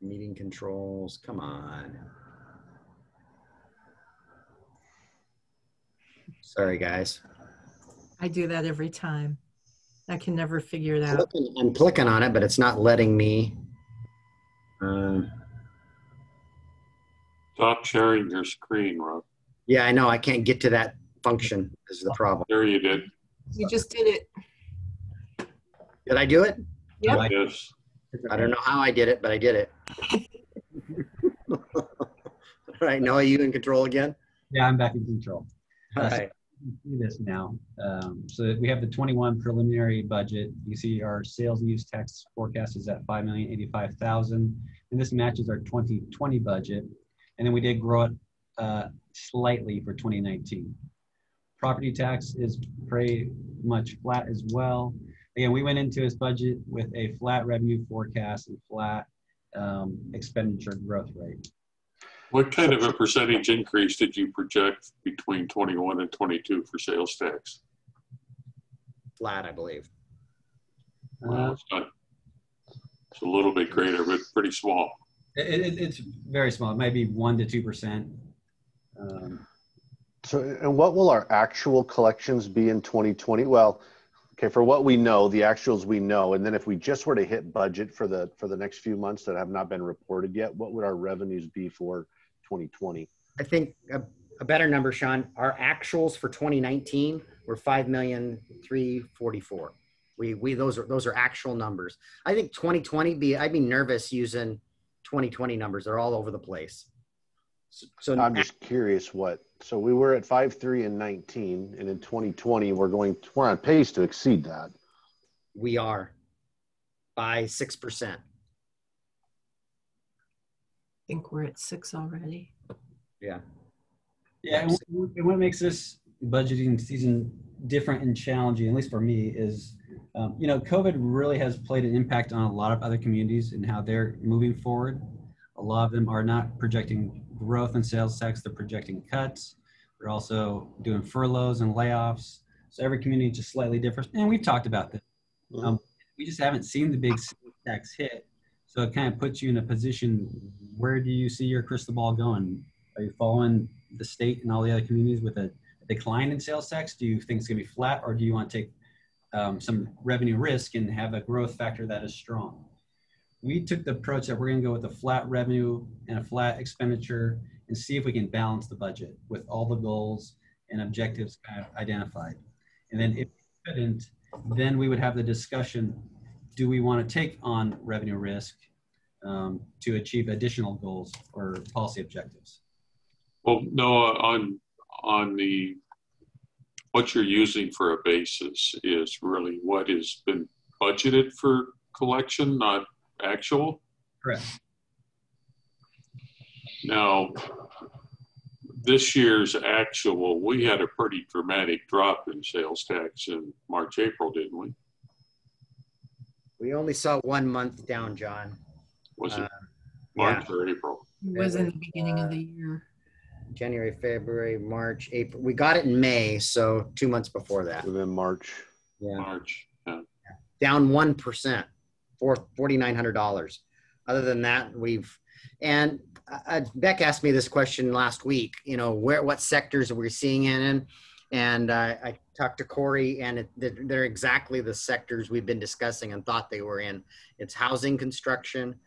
[SPEAKER 3] Meeting controls, come on. Sorry, guys.
[SPEAKER 8] I do that every time. I can never figure it out.
[SPEAKER 3] I'm clicking on it, but it's not letting me.
[SPEAKER 2] Stop sharing your screen, Rob.
[SPEAKER 3] Yeah, I know. I can't get to that function is the problem.
[SPEAKER 2] There you did.
[SPEAKER 8] You just did it.
[SPEAKER 3] Did I do it?
[SPEAKER 8] Yep.
[SPEAKER 2] Yes.
[SPEAKER 3] I don't know how I did it, but I did it. All right, Noah, you in control again?
[SPEAKER 1] Yeah, I'm back in control.
[SPEAKER 3] All right.
[SPEAKER 1] See this now. So we have the 21 preliminary budget. You see our sales and use tax forecast is at $5,085,000, and this matches our 2020 budget. And then we did grow it slightly for 2019. Property tax is pretty much flat as well. Again, we went into this budget with a flat revenue forecast and flat expenditure growth rate.
[SPEAKER 2] What kind of a percentage increase did you project between 21 and 22 for sales tax?
[SPEAKER 3] Flat, I believe.
[SPEAKER 2] Well, it's a little bit greater, but pretty small.
[SPEAKER 1] It's very small. It might be 1 to 2%.
[SPEAKER 7] So, and what will our actual collections be in 2020? Well, okay, for what we know, the actuals we know, and then if we just were to hit budget for the next few months that have not been reported yet, what would our revenues be for 2020?
[SPEAKER 3] I think a better number, Sean, our actuals for 2019 were $5,344,000. Those are actual numbers. I think 2020 I'd be nervous using 2020 numbers. They're all over the place. So
[SPEAKER 7] I'm just curious so we were at 5.3 in 19, and in 2020 we're on pace to exceed that.
[SPEAKER 3] We are. by 6%.
[SPEAKER 8] I think we're at 6 already.
[SPEAKER 3] Yeah.
[SPEAKER 1] Yeah, and what makes this budgeting season different and challenging, at least for me, is you know, COVID really has played an impact on a lot of other communities and how they're moving forward. A lot of them are not projecting growth in sales tax; they're projecting cuts. They're also doing furloughs and layoffs. So every community is just slightly different. And we've talked about this. We just haven't seen the big sales tax hit. So it kind of puts you in a position, where do you see your crystal ball going? Are you following the state and all the other communities with a decline in sales tax? Do you think it's going to be flat, or do you want to take some revenue risk and have a growth factor that is strong? We took the approach that we're going to go with a flat revenue and a flat expenditure and see if we can balance the budget with all the goals and objectives kind of identified. And then if we couldn't, then we would have the discussion, do we want to take on revenue risk to achieve additional goals or policy objectives?
[SPEAKER 2] Well, Noah, on the what you're using for a basis is really what has been budgeted for collection, not actual.
[SPEAKER 1] Correct.
[SPEAKER 2] Now, this year's actual, we had a pretty dramatic drop in sales tax in March, April, didn't we?
[SPEAKER 3] We only saw 1 month down, John.
[SPEAKER 2] Was it March or April?
[SPEAKER 8] It was in the beginning of the year.
[SPEAKER 3] January, February, March, April. We got it in May, so 2 months before that.
[SPEAKER 7] And then March.
[SPEAKER 3] Yeah.
[SPEAKER 2] March, yeah.
[SPEAKER 3] Down 1% for $4,900. Other than that, and Beck asked me this question last week, you know, what sectors are we seeing in? And I talked to Corey, and they're exactly the sectors we've been discussing and thought they were in. It's housing, construction.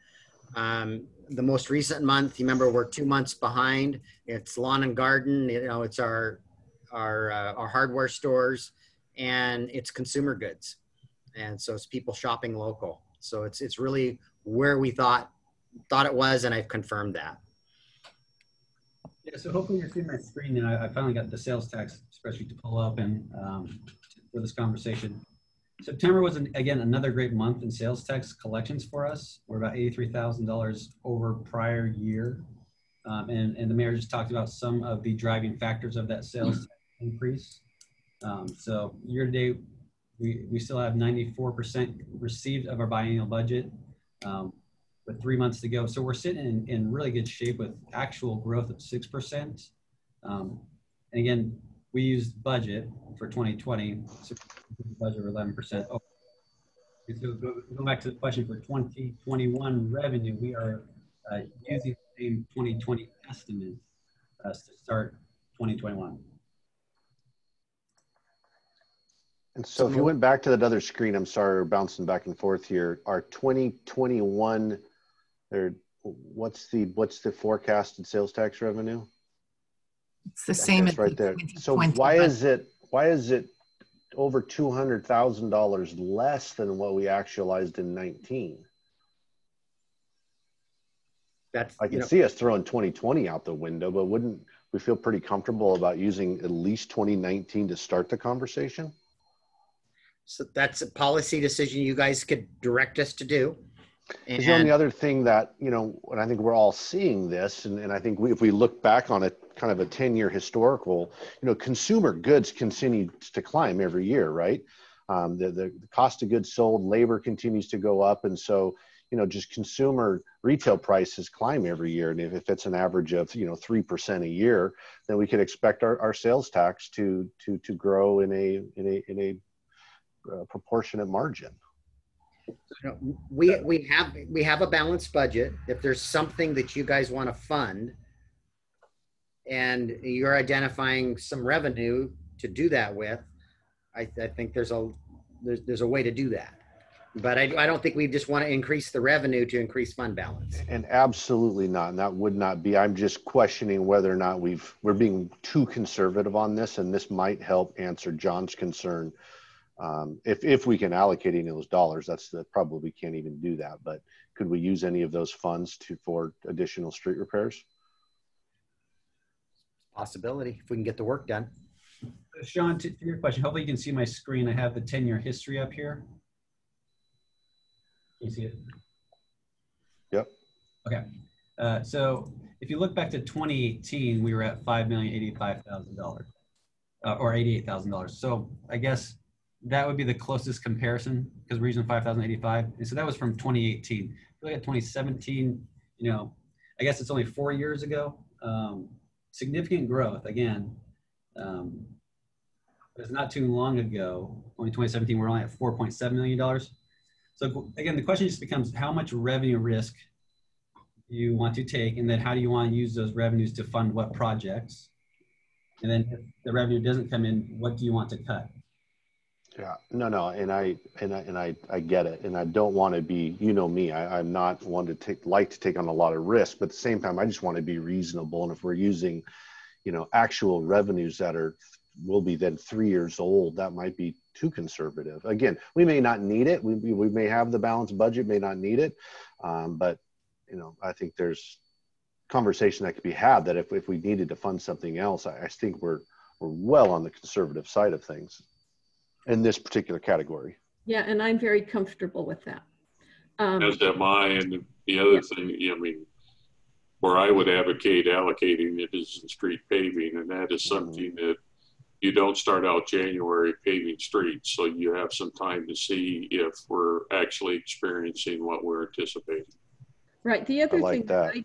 [SPEAKER 3] The most recent month, you remember, we're 2 months behind. It's lawn and garden. You know, it's our hardware stores, and it's consumer goods. And so it's people shopping local. So it's really where we thought it was, and I've confirmed that.
[SPEAKER 1] Yeah, so hopefully you're seeing my screen, and I finally got the sales tax spreadsheet to pull up and for this conversation. September was, again, another great month in sales tax collections for us. We're about $83,000 over prior year. And the mayor just talked about some of the driving factors of that sales tax increase. So year to date, we still have 94% received of our biennial budget with 3 months to go. So we're sitting in really good shape with actual growth of 6%. And again, we used budget for 2020, budget of 11%. Oh, so go back to the question for 2021 revenue, we are using the same 2020 estimate to start 2021.
[SPEAKER 7] And so if you went back to that other screen, I'm sorry, we're bouncing back and forth here. Our 2021, what's the forecasted sales tax revenue?
[SPEAKER 8] It's the same as
[SPEAKER 7] right there. So why is it over $200,000 less than what we actualized in 19? I can see us throwing 2020 out the window, but wouldn't we feel pretty comfortable about using at least 2019 to start the conversation?
[SPEAKER 3] So that's a policy decision you guys could direct us to do.
[SPEAKER 7] And the only other thing that, you know, and I think we're all seeing this, and I think if we look back on it, kind of a 10-year historical, you know, consumer goods continue to climb every year, right? The cost of goods sold, labor continues to go up. And so, you know, just consumer retail prices climb every year. And if it's an average of, you know, 3% a year, then we could expect our sales tax to grow in a proportionate margin.
[SPEAKER 3] We have a balanced budget. If there's something that you guys want to fund and you're identifying some revenue to do that with, I think there's a way to do that. But I don't think we just want to increase the revenue to increase fund balance. And
[SPEAKER 7] absolutely not. And that would not be. I'm just questioning whether or not we're being too conservative on this, and this might help answer John's concern. If we can allocate any of those dollars, probably we can't even do that. But could we use any of those funds for additional street repairs?
[SPEAKER 3] Possibility, if we can get the work done.
[SPEAKER 1] Sean, to your question, hopefully you can see my screen. I have the 10-year history up here. You see it?
[SPEAKER 7] Yep.
[SPEAKER 1] Okay. So if you look back to 2018, we were at $5,085,000 or $88,000. So I guess that would be the closest comparison because we're using 5,085. And so that was from 2018. If you look at 2017, you know, I guess it's only 4 years ago. Significant growth again. But it's not too long ago, only 2017, we're only at $4.7 million. So again, the question just becomes how much revenue risk you want to take, and then how do you want to use those revenues to fund what projects? And then if the revenue doesn't come in, what do you want to cut?
[SPEAKER 7] Yeah, no, and I get it, and I don't want to be, you know me, I'm not one to like to take on a lot of risk, but at the same time, I just want to be reasonable. And if we're using, you know, actual revenues that will be then 3 years old, that might be too conservative. Again, we may not need it. We may have the balanced budget, may not need it, but you know, I think there's conversation that could be had that if we needed to fund something else, I think we're well on the conservative side of things in this particular category.
[SPEAKER 5] Yeah, and I'm very comfortable with that.
[SPEAKER 2] As am I. And the other thing, I mean, where I would advocate allocating it is in street paving, and that is something that you don't start out January paving streets, so you have some time to see if we're actually experiencing what we're anticipating.
[SPEAKER 5] Right. The other
[SPEAKER 7] like
[SPEAKER 5] thing
[SPEAKER 7] that.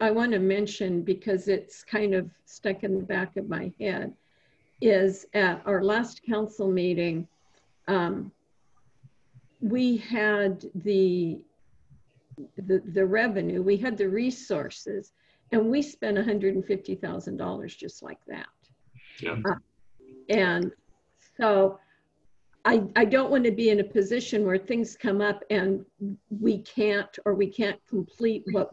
[SPEAKER 5] I want to mention, because it's kind of stuck in the back of my head, is at our last council meeting, we had the revenue, we had the resources, and we spent $150,000 just like that.
[SPEAKER 2] Yeah.
[SPEAKER 5] And so I don't want to be in a position where things come up and we can't complete what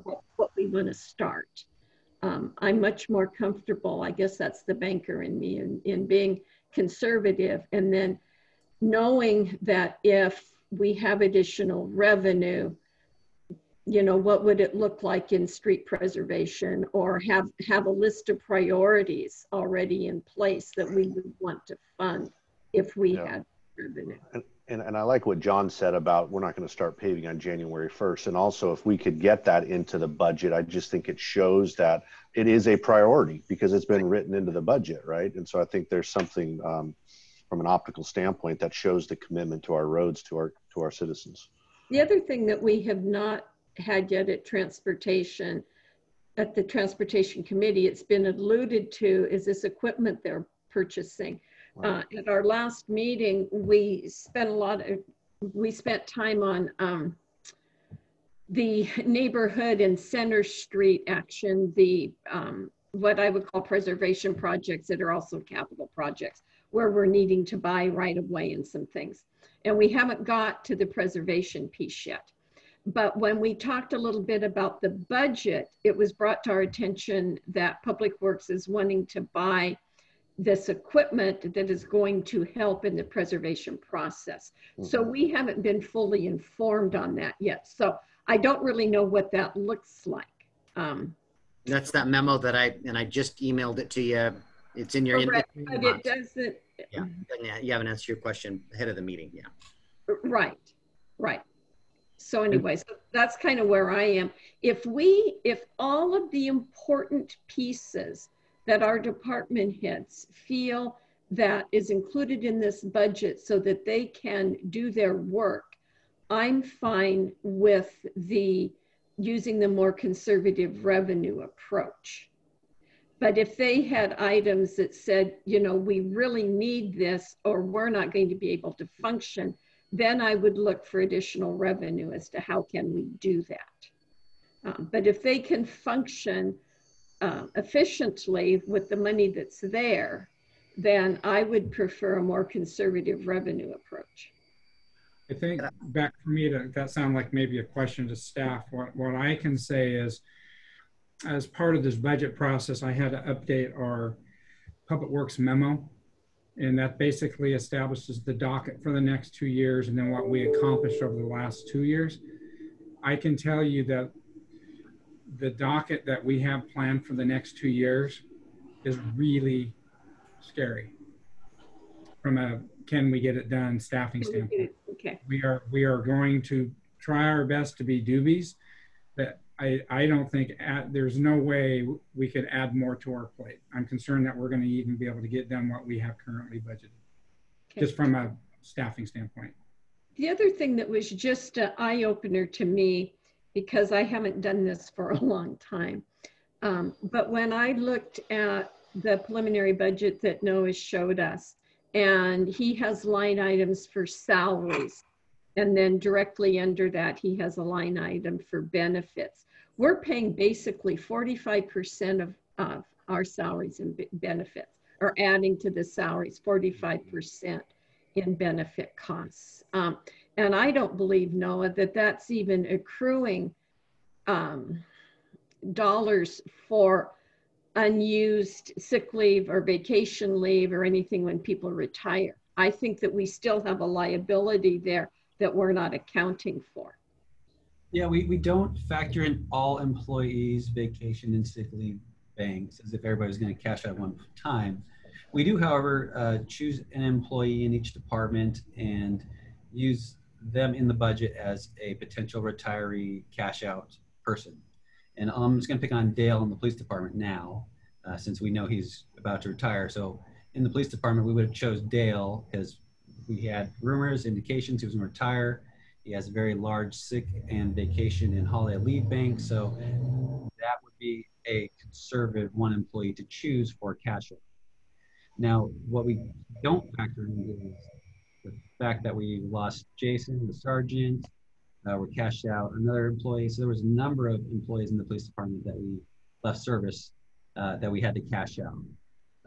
[SPEAKER 5] we want to start. I'm much more comfortable, I guess that's the banker in me, in being conservative, and then knowing that if we have additional revenue, you know, what would it look like in street preservation, or have a list of priorities already in place that we would want to fund if we had revenue.
[SPEAKER 7] And I like what John said about we're not going to start paving on January 1st. And also, if we could get that into the budget, I just think it shows that it is a priority because it's been written into the budget, right? And so I think there's something from an optical standpoint that shows the commitment to our roads, to our citizens.
[SPEAKER 5] The other thing that we have not had yet at the transportation committee, it's been alluded to, is this equipment they're purchasing. Right. At our last meeting, we spent time on the neighborhood and Center Street action, the what I would call preservation projects that are also capital projects, where we're needing to buy right of way and some things. And we haven't got to the preservation piece yet. But when we talked a little bit about the budget, it was brought to our attention that Public Works is wanting to buy this equipment that is going to help in the preservation process. Mm-hmm. So we haven't been fully informed on that yet. So I don't really know what that looks like.
[SPEAKER 3] That's that memo that I just emailed it to you. It's in your inbox.
[SPEAKER 5] But it doesn't.
[SPEAKER 3] Yeah, you haven't answered your question ahead of the meeting. Yeah.
[SPEAKER 5] Right. So anyway, so that's kind of where I am. If all of the important pieces that our department heads feel that is included in this budget so that they can do their work, I'm fine with using the more conservative revenue approach. But if they had items that said, you know, we really need this or we're not going to be able to function, then I would look for additional revenue as to how can we do that. But if they can function efficiently with the money that's there, then I would prefer a more conservative revenue approach.
[SPEAKER 4] I think back for me, that sounds like maybe a question to staff. What I can say is, as part of this budget process, I had to update our Public Works memo, and that basically establishes the docket for the next 2 years and then what we accomplished over the last 2 years. I can tell you that the docket that we have planned for the next 2 years is really scary from a can we get it done staffing standpoint.
[SPEAKER 5] Okay.
[SPEAKER 4] We are going to try our best to be doobies, but I don't think there's no way we could add more to our plate. I'm concerned that we're going to even be able to get done what we have currently budgeted, just from a staffing standpoint.
[SPEAKER 5] The other thing that was just an eye-opener to me, because I haven't done this for a long time, but when I looked at the preliminary budget that Noah showed us, and he has line items for salaries, and then directly under that, he has a line item for benefits. We're paying basically 45% of our salaries and benefits, or adding to the salaries 45% in benefit costs. And I don't believe, Noah, that that's even accruing dollars for unused sick leave or vacation leave or anything when people retire. I think that we still have a liability there that we're not accounting for.
[SPEAKER 1] Yeah, we don't factor in all employees' vacation and sick leave banks as if everybody's going to cash out at one time. We do, however, choose an employee in each department and use them in the budget as a potential retiree cash out person. And I'm just going to pick on Dale in the police department now, since we know he's about to retire. So in the police department, we would have chose Dale because we had rumors, indications he was going to retire. He has a very large sick and vacation and holiday leave bank. So that would be a conservative one employee to choose for cash out. Now, what we don't factor in is the fact that we lost Jason, the sergeant. We're cashed out another employee. So there was a number of employees in the police department that we left service that we had to cash out.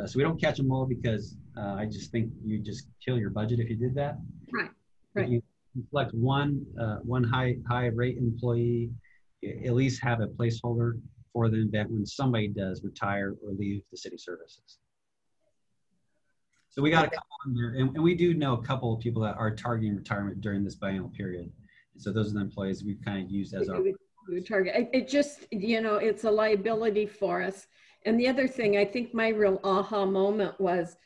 [SPEAKER 1] So we don't catch them all because I just think you just kill your budget if you did that.
[SPEAKER 5] Right,
[SPEAKER 1] right. You select one high rate employee, at least have a placeholder for the event when somebody does retire or leave the city services. So we got a couple in there, and we do know a couple of people that are targeting retirement during this biennial period. And so those are the employees we've kind of used as our
[SPEAKER 5] target. It just, you know, it's a liability for us. And the other thing, I think my real aha moment was,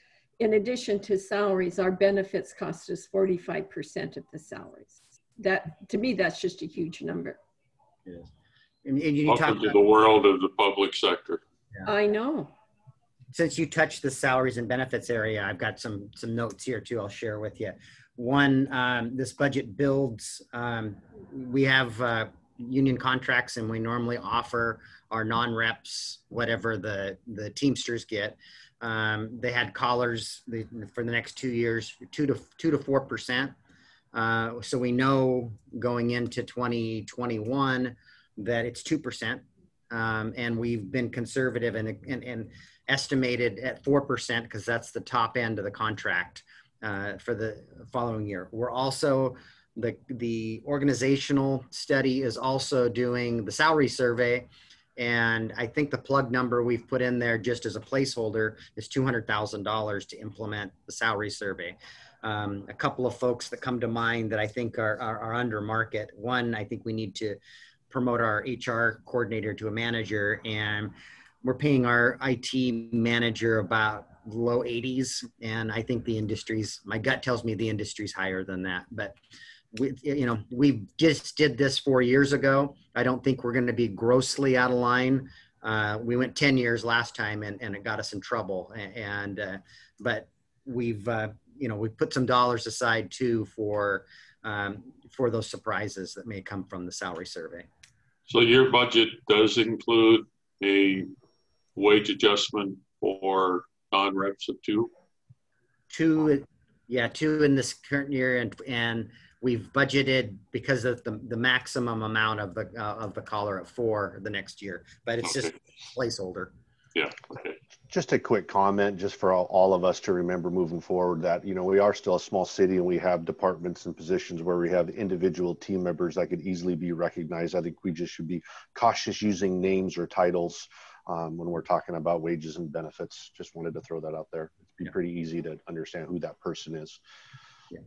[SPEAKER 5] in addition to salaries, our benefits cost us 45% of the salaries. That, to me, that's just a huge number.
[SPEAKER 3] Yes. And you
[SPEAKER 2] Welcome to the world of the public sector.
[SPEAKER 5] Yeah. I know.
[SPEAKER 3] Since you touched the salaries and benefits area, I've got some notes here too I'll share with you. One, this budget builds, we have union contracts, and we normally offer our non-reps whatever the Teamsters get. They had collars for the next 2 years, 2 to 4%. So we know going into 2021 that it's 2%. And we've been conservative and estimated at 4% because that's the top end of the contract for the following year. We're also, the organizational study is also doing the salary survey. And I think the plug number we've put in there just as a placeholder is $200,000 to implement the salary survey. A couple of folks that come to mind that I think are under market. One, I think we need to promote our HR coordinator to a manager, and we're paying our IT manager about low 80s. And I think the industry's, my gut tells me the industry's higher than that. But we just did this 4 years ago. I don't think we're going to be grossly out of line. We went 10 years last time, and it got us in trouble. But we've put some dollars aside too for those surprises that may come from the salary survey.
[SPEAKER 2] So your budget does include a wage adjustment for non-reps of 2?
[SPEAKER 3] 2 in this current year, and we've budgeted because of the maximum amount of the collar at 4 the next year, but it's just a placeholder.
[SPEAKER 2] Yeah. Okay.
[SPEAKER 7] Just a quick comment, just for all of us to remember moving forward that, we are still a small city and we have departments and positions where we have individual team members that could easily be recognized. I think we just should be cautious using names or titles when we're talking about wages and benefits. Just wanted to throw that out there. It'd be pretty easy to understand who that person is.
[SPEAKER 3] Yeah.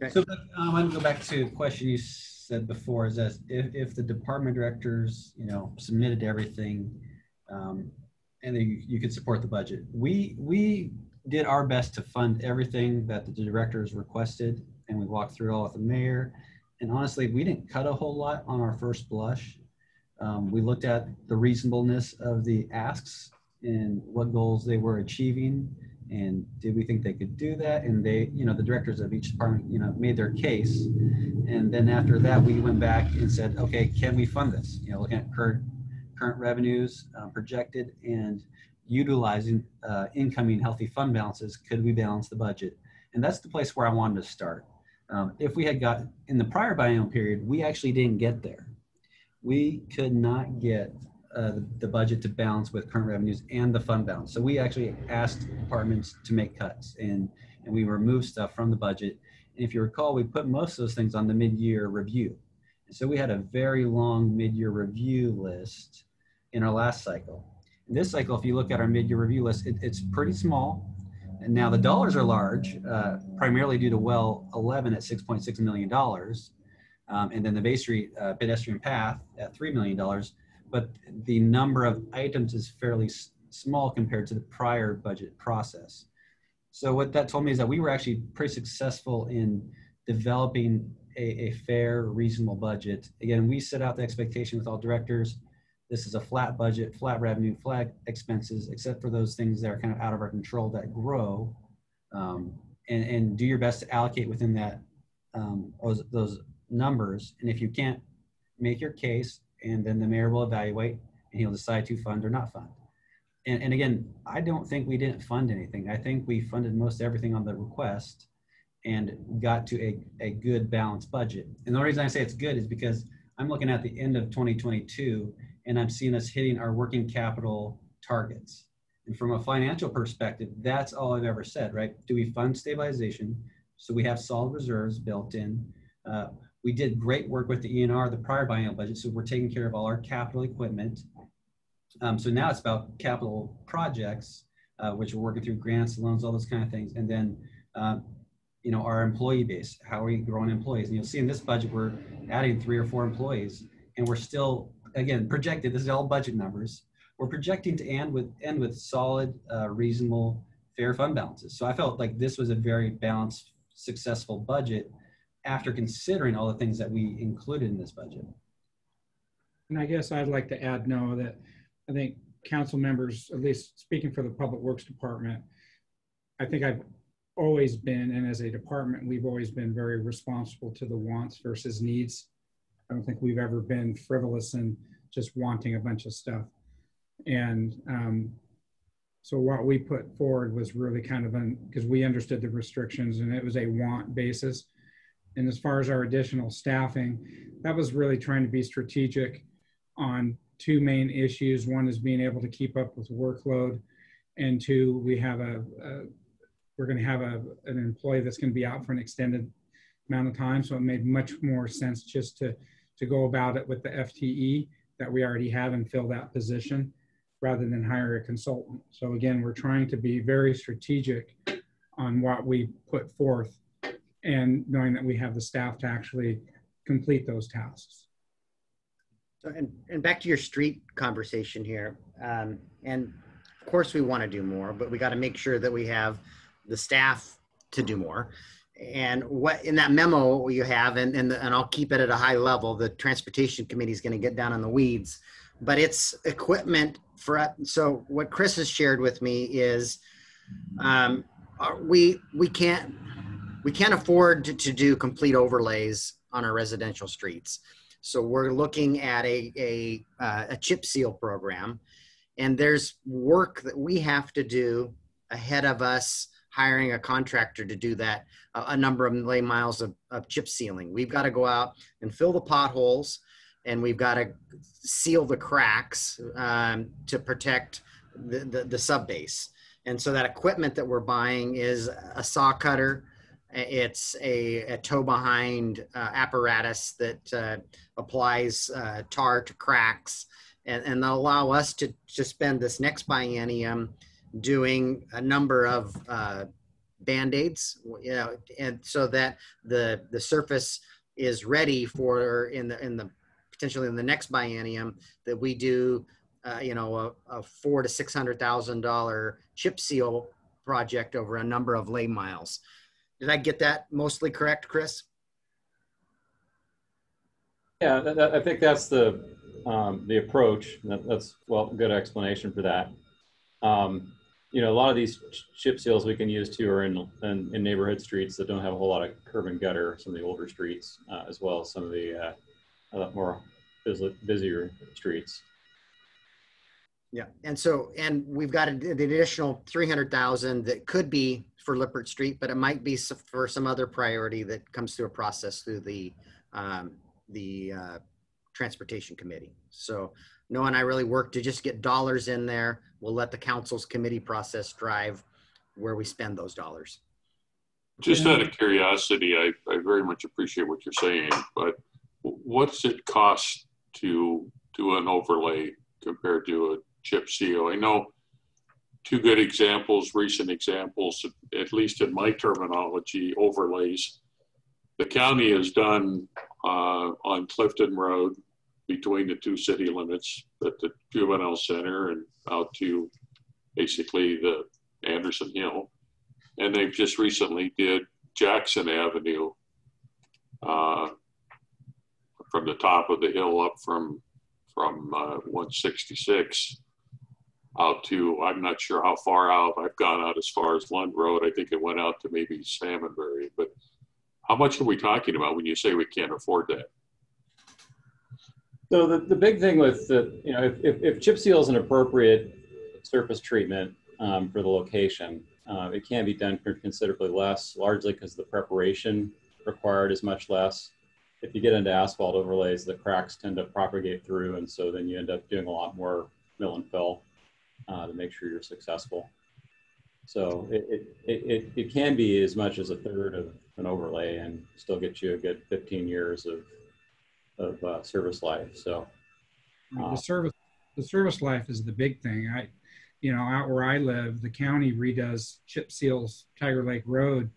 [SPEAKER 1] Okay. So I want to go back to a question you said before, is that if the department directors, submitted everything, and you could support the budget, we did our best to fund everything that the directors requested, and we walked through it all with the mayor. And honestly, we didn't cut a whole lot on our first blush. We looked at the reasonableness of the asks and what goals they were achieving, and did we think they could do that? And they, you know, the directors of each department, you know, made their case. And then after that, we went back and said, okay, can we fund this? You know, looking at current revenues projected and utilizing incoming healthy fund balances, could we balance the budget? And that's the place where I wanted to start. If we had got in the prior biennial period, we actually didn't get there. We could not get the budget to balance with current revenues and the fund balance. So we actually asked departments to make cuts, and we removed stuff from the budget. And if you recall, we put most of those things on the mid-year review. And so we had a very long mid-year review list in our last cycle. In this cycle, if you look at our mid-year review list, it's pretty small. And now the dollars are large, primarily due to well 11 at $6.6 million. And then the Bay Street pedestrian path at $3 million. But the number of items is fairly small compared to the prior budget process. So what that told me is that we were actually pretty successful in developing a fair, reasonable budget. Again, we set out the expectation with all directors. This is a flat budget, flat revenue, flat expenses, except for those things that are kind of out of our control that grow, and do your best to allocate within that those numbers. And if you can't, make your case, and then the mayor will evaluate and he'll decide to fund or not fund. And again, I don't think we didn't fund anything. I think we funded most everything on the request and got to a good balanced budget. And the reason I say it's good is because I'm looking at the end of 2022 and I'm seeing us hitting our working capital targets. And from a financial perspective, that's all I've ever said, right? Do we fund stabilization? So we have solid reserves built in. We did great work with the ENR, the prior biennial budget, so we're taking care of all our capital equipment. So now it's about capital projects, which we're working through grants, loans, all those kind of things. And then, you know, our employee base, how are we growing employees? And you'll see in this budget, we're adding 3 or 4 employees, and we're still, again, projected, this is all budget numbers. We're projecting to end with solid, reasonable, fair fund balances. So I felt like this was a very balanced, successful budget after considering all the things that we included in this budget.
[SPEAKER 4] And I guess I'd like to add, Noah, that I think council members, at least speaking for the Public Works Department, I think I've always been, and as a department, we've always been very responsible to the wants versus needs. I don't think we've ever been frivolous and just wanting a bunch of stuff. And so what we put forward was really kind of, because we understood the restrictions and it was a want basis. And as far as our additional staffing, that was really trying to be strategic on 2 main issues. One is being able to keep up with workload, and 2, we have we're going to have an employee that's going to be out for an extended amount of time. So it made much more sense just to go about it with the FTE that we already have and fill that position rather than hire a consultant. So again, we're trying to be very strategic on what we put forth, and knowing that we have the staff to actually complete those tasks.
[SPEAKER 3] So, and back to your street conversation here. And of course we want to do more, but we got to make sure that we have the staff to do more. And what in that memo you have, and I'll keep it at a high level, the transportation committee is going to get down on the weeds, but it's equipment for, so what Chris has shared with me is we can't afford to do complete overlays on our residential streets. So we're looking at a chip seal program, and there's work that we have to do ahead of us hiring a contractor to do that, a number of lane miles of chip sealing. We've got to go out and fill the potholes, and we've got to seal the cracks to protect the sub base. And so that equipment that we're buying is a saw cutter. It's a tow behind apparatus that applies tar to cracks, and they'll allow us to spend this next biennium doing a number of Band-Aids, you know, and so that the surface is ready for potentially in the next biennium that we do, you know, a $400,000 to $600,000 chip seal project over a number of lane miles. Did I get that mostly correct, Chris?
[SPEAKER 6] Yeah, I think that's the approach. That's, well, good explanation for that. You know, a lot of these chip seals we can use too are in neighborhood streets that don't have a whole lot of curb and gutter, some of the older streets, as well as some of the more busier streets.
[SPEAKER 3] Yeah, and we've got the additional 300,000 that could be for Lippert Street, but it might be for some other priority that comes through a process through the transportation committee. So Noah and I really work to just get dollars in there. We'll let the council's committee process drive where we spend those dollars.
[SPEAKER 2] Just out of curiosity, I very much appreciate what you're saying, but what's it cost to do an overlay compared to a chip seal? I know two good examples, recent examples, at least in my terminology, overlays. The county has done on Clifton Road between the two city limits at the juvenile center and out to basically the Anderson Hill. And they've just recently did Jackson Avenue from the top of the hill up from 166 out to, I'm not sure how far out. I've gone out as far as Lund Road. I think it went out to maybe Salmonberry, but how much are we talking about when you say we can't afford that?
[SPEAKER 6] So the big thing with the, you know, if chip seal is an appropriate surface treatment for the location, it can be done for considerably less, largely because the preparation required is much less. If you get into asphalt overlays, the cracks tend to propagate through, and so then you end up doing a lot more mill and fill to make sure you're successful. So it can be as much as a third of an overlay and still get you a good 15 years of service life. So
[SPEAKER 4] the service life is the big thing. You know, out where I live, the county redoes chip seals Tiger Lake Road.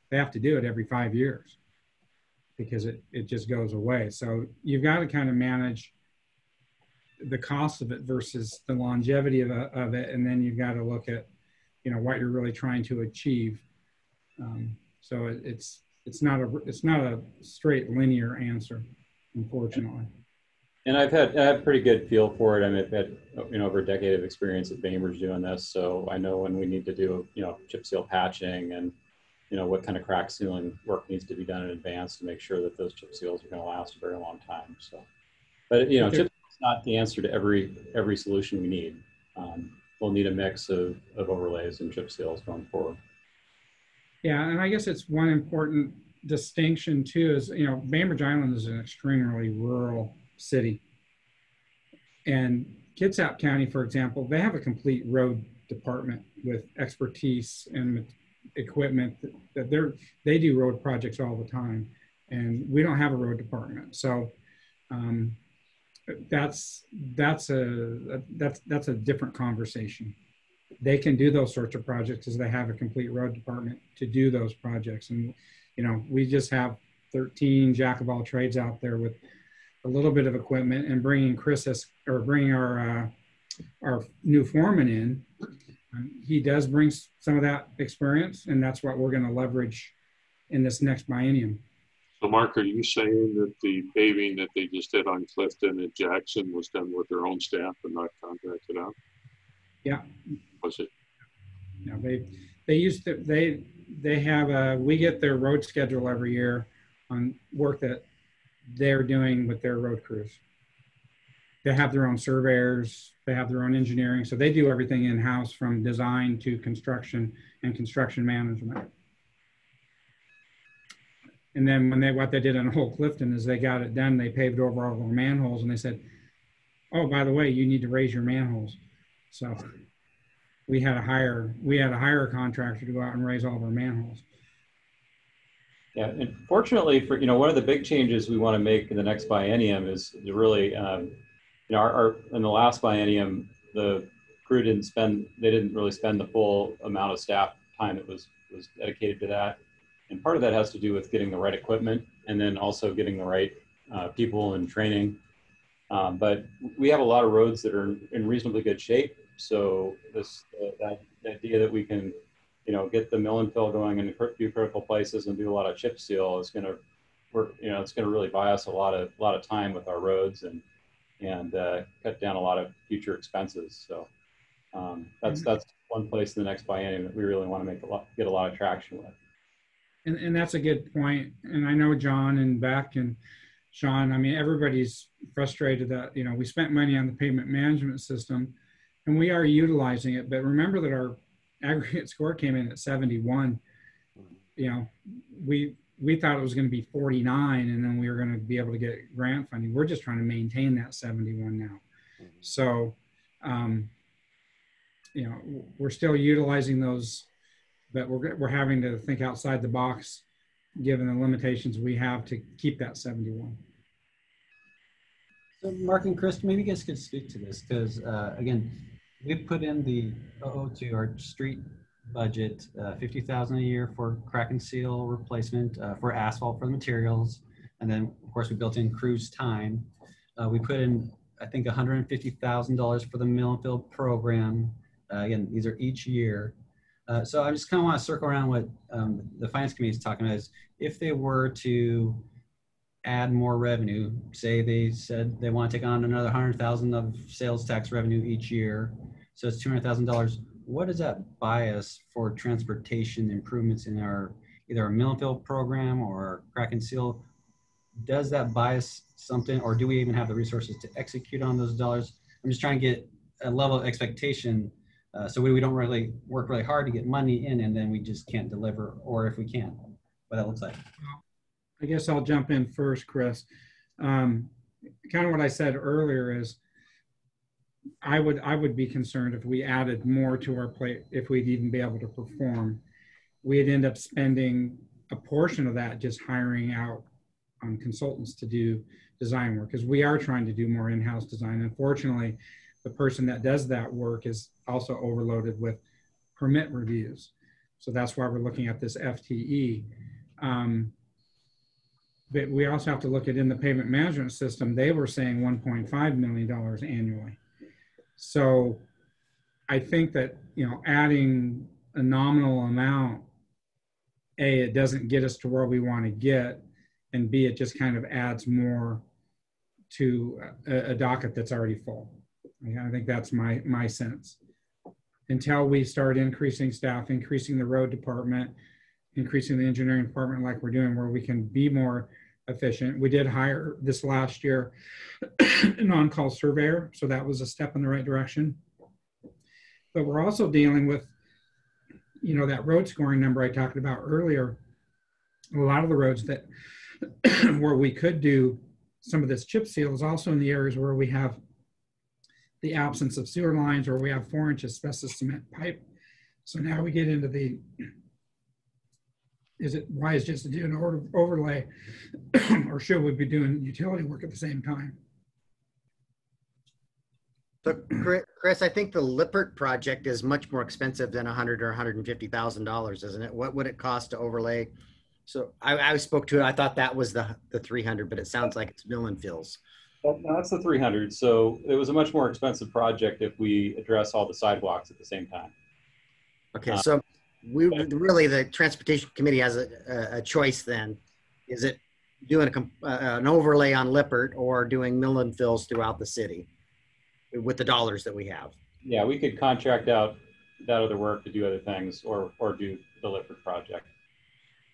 [SPEAKER 4] They have to do it every 5 years because it just goes away. So you've got to kind of manage the cost of it versus the longevity of it. And then you've got to look at, you know, what you're really trying to achieve. So it's not a straight linear answer, unfortunately.
[SPEAKER 6] And I have a pretty good feel for it. I mean, I've had, you know, over a decade of experience at Bainbridge doing this. So I know when we need to do, you know, chip seal patching and, you know, what kind of crack sealing work needs to be done in advance to make sure that those chip seals are going to last a very long time. So, but, you know, chip seal is not the answer to every solution we need. We'll need a mix of overlays and chip seals going forward.
[SPEAKER 4] Yeah, and I guess it's one important distinction too is, you know, Bainbridge Island is an extremely rural city. And Kitsap County, for example, they have a complete road department with expertise and equipment that they do road projects all the time. And we don't have a road department. So that's a different conversation. They can do those sorts of projects as they have a complete road department to do those projects. And, you know, we just have 13 jack of all trades out there with a little bit of equipment, and bringing our new foreman in. He does bring some of that experience, and that's what we're going to leverage in this next biennium.
[SPEAKER 2] So Mark, are you saying that the paving that they just did on Clifton and Jackson was done with their own staff and not contracted out?
[SPEAKER 4] Yeah.
[SPEAKER 2] Was it?
[SPEAKER 4] No, they used to, they have we get their road schedule every year on work that they're doing with their road crews. They have their own surveyors, they have their own engineering. So they do everything in-house from design to construction and construction management. And then what they did on Old Clifton is they got it done. They paved over all of our manholes and they said, oh, by the way, you need to raise your manholes. So we had to hire a contractor to go out and raise all of our manholes.
[SPEAKER 6] Yeah, and fortunately for, you know, one of the big changes we want to make in the next biennium is to really, you know, in the last biennium, the crew didn't really spend the full amount of staff time that was dedicated to that. And part of that has to do with getting the right equipment and then also getting the right people and training. But we have a lot of roads that are in reasonably good shape. So the idea that we can get the mill and fill going in a few critical places and do a lot of chip seal is going to work. It's going to really buy us a lot of time with our roads and cut down a lot of future expenses. So that's one place in the next biennium that we really want to get a lot of traction with.
[SPEAKER 4] And that's a good point. And I know John and Beck and Sean, I mean, everybody's frustrated that, we spent money on the pavement management system and we are utilizing it. But remember that our aggregate score came in at 71. We thought it was going to be 49 and then we were going to be able to get grant funding. We're just trying to maintain that 71 now. So, we're still utilizing those, but we're having to think outside the box given the limitations we have to keep that 71.
[SPEAKER 1] So Mark and Chris, maybe you guys could speak to this because again, we've put in the to our street budget, $50,000 a year for crack and seal replacement, for asphalt, for the materials. And then of course we built in crews time. We put in, I think, $150,000 for the mill and fill program. Again, these are each year. So I just kind of want to circle around what the finance committee is talking about is if they were to add more revenue, say they said they want to take on another $100,000 of sales tax revenue each year. So it's $200,000. What does that buy us for transportation improvements in either our mill and fill program or our crack and seal? Does that buy us something, or do we even have the resources to execute on those dollars? I'm just trying to get a level of expectation so we don't really work really hard to get money in and then we just can't deliver, or if we can, what that looks like.
[SPEAKER 4] I guess I'll jump in first, Chris. Kind of what I said earlier is I would be concerned if we added more to our plate, if we'd even be able to perform. We'd end up spending a portion of that just hiring out consultants to do design work, because we are trying to do more in-house design. Unfortunately, the person that does that work is also overloaded with permit reviews. So that's why we're looking at this FTE. But we also have to look at in the pavement management system, they were saying $1.5 million annually. So I think that, adding a nominal amount, A, it doesn't get us to where we want to get, and B, it just kind of adds more to a docket that's already full. I think that's my sense. Until we start increasing staff, increasing the road department, increasing the engineering department like we're doing, where we can be more efficient. We did hire this last year an on-call surveyor, so that was a step in the right direction. But we're also dealing with, that road scoring number I talked about earlier. A lot of the roads that where we could do some of this chip seal is also in the areas where we have the absence of sewer lines, or we have 4-inch asbestos cement pipe. So now we get into the, is it wise just to do an overlay or should we be doing utility work at the same time?
[SPEAKER 3] So Chris, I think the Lippert project is much more expensive than $100,000 or $150,000, isn't it? What would it cost to overlay? So I spoke to it. I thought that was the 300, but it sounds like it's mill and fills.
[SPEAKER 6] No, that's the 300. So it was a much more expensive project if we address all the sidewalks at the same time.
[SPEAKER 3] Okay, so we really, the transportation committee has a choice then. Is it doing an overlay on Lippert or doing mill and fills throughout the city with the dollars that we have?
[SPEAKER 6] Yeah, we could contract out that other work to do other things or do the Lippert project.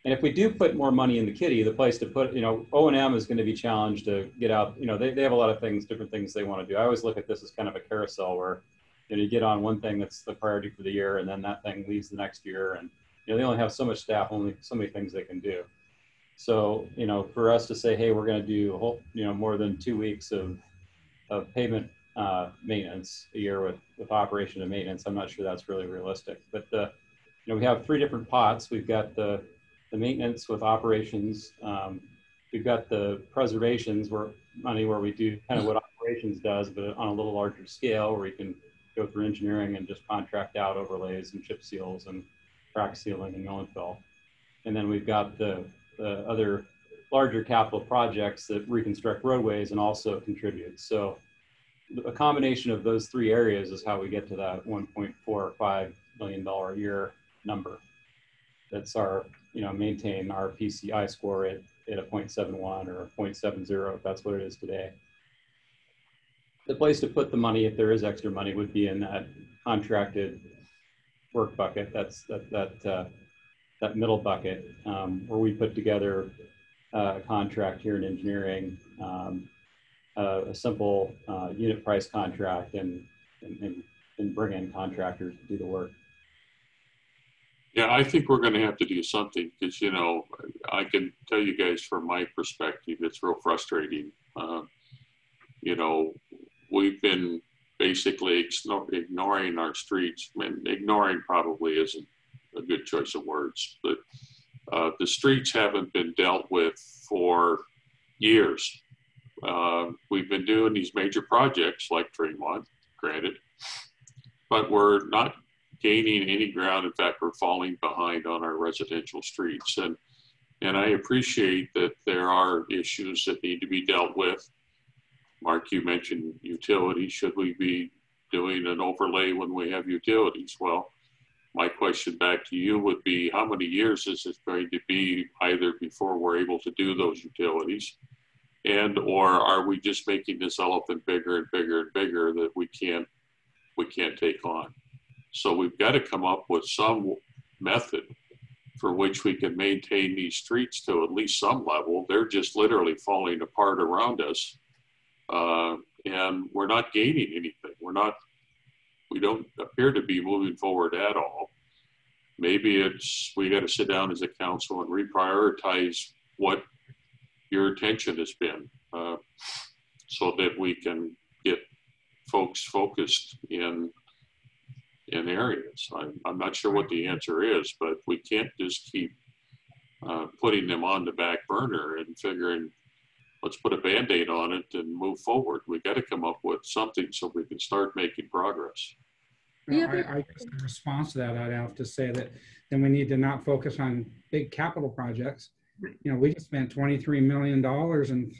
[SPEAKER 6] And if we do put more money in the kitty, the place to put, O&M is going to be challenged to get out. They have a lot of things, different things they want to do. I always look at this as kind of a carousel where, you get on one thing that's the priority for the year, and then that thing leaves the next year. And, they only have so much staff, only so many things they can do. So, for us to say, hey, we're going to do a whole, more than 2 weeks of pavement maintenance a year with operation and maintenance, I'm not sure that's really realistic. But, we have 3 different pots. We've got the maintenance with operations. We've got the preservations where we do kind of what operations does, but on a little larger scale, where we can go through engineering and just contract out overlays and chip seals and crack sealing and mill and fill. And then we've got the other larger capital projects that reconstruct roadways and also contribute. So a combination of those 3 areas is how we get to that $1.45 million a year number. That's our, maintain our PCI score at a 0.71 or a 0.70, if that's what it is today. The place to put the money, if there is extra money, would be in that contracted work bucket. That's that middle bucket, where we put together a contract here in engineering, a simple unit price contract, and bring in contractors to do the work.
[SPEAKER 2] Yeah, I think we're going to have to do something because, I can tell you guys from my perspective, it's real frustrating. We've been basically ignoring our streets. I mean, ignoring probably isn't a good choice of words, but the streets haven't been dealt with for years. We've been doing these major projects like Tremont, granted, but we're not gaining any ground. In fact, we're falling behind on our residential streets. And I appreciate that there are issues that need to be dealt with. Mark, you mentioned utilities. Should we be doing an overlay when we have utilities? Well, my question back to you would be, how many years is it going to be either before we're able to do those utilities, or are we just making this elephant bigger and bigger and bigger that we can't take on? So we've got to come up with some method for which we can maintain these streets to at least some level. They're just literally falling apart around us. And we're not gaining anything. We don't appear to be moving forward at all. Maybe we got to sit down as a council and reprioritize what your attention has been, so that we can get folks focused in areas. I'm not sure what the answer is, but we can't just keep putting them on the back burner and figuring, let's put a Band-Aid on it and move forward. We got to come up with something so we can start making progress.
[SPEAKER 4] I guess in response to that, I'd have to say that then we need to not focus on big capital projects. We just spent $23 million in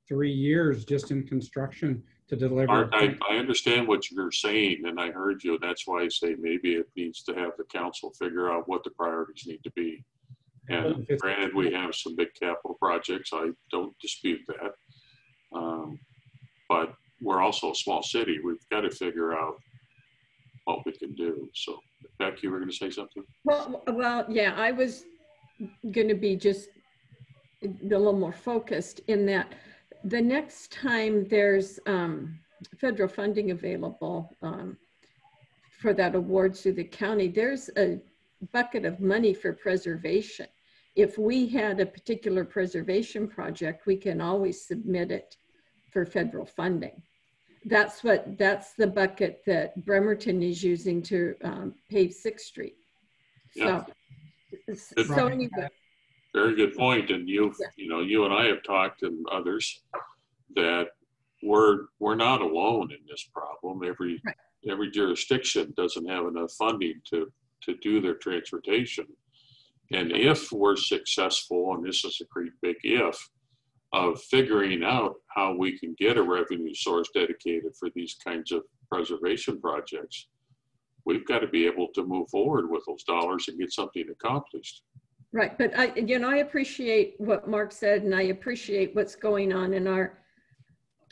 [SPEAKER 4] 3 years just in construction to deliver.
[SPEAKER 2] Mark, I understand what you're saying, and I heard you. That's why I say maybe it needs to have the council figure out what the priorities need to be. And granted, we have some big capital projects. I don't dispute that. But we're also a small city. We've got to figure out what we can do. So, Beck, you were going to say something?
[SPEAKER 5] Well, yeah, I was going to be just a little more focused in that the next time there's federal funding available for that award through the county, there's a bucket of money for preservation. If we had a particular preservation project, we can always submit it for federal funding. That's the bucket that Bremerton is using to pave 6th Street.
[SPEAKER 2] Yeah.
[SPEAKER 5] So anyway.
[SPEAKER 2] Very good point. And you and I have talked, and others, that we're not alone in this problem. Every jurisdiction doesn't have enough funding to do their transportation. And if we're successful, and this is a great big if, of figuring out how we can get a revenue source dedicated for these kinds of preservation projects, we've got to be able to move forward with those dollars and get something accomplished.
[SPEAKER 5] Right, but I appreciate what Mark said, and I appreciate what's going on in our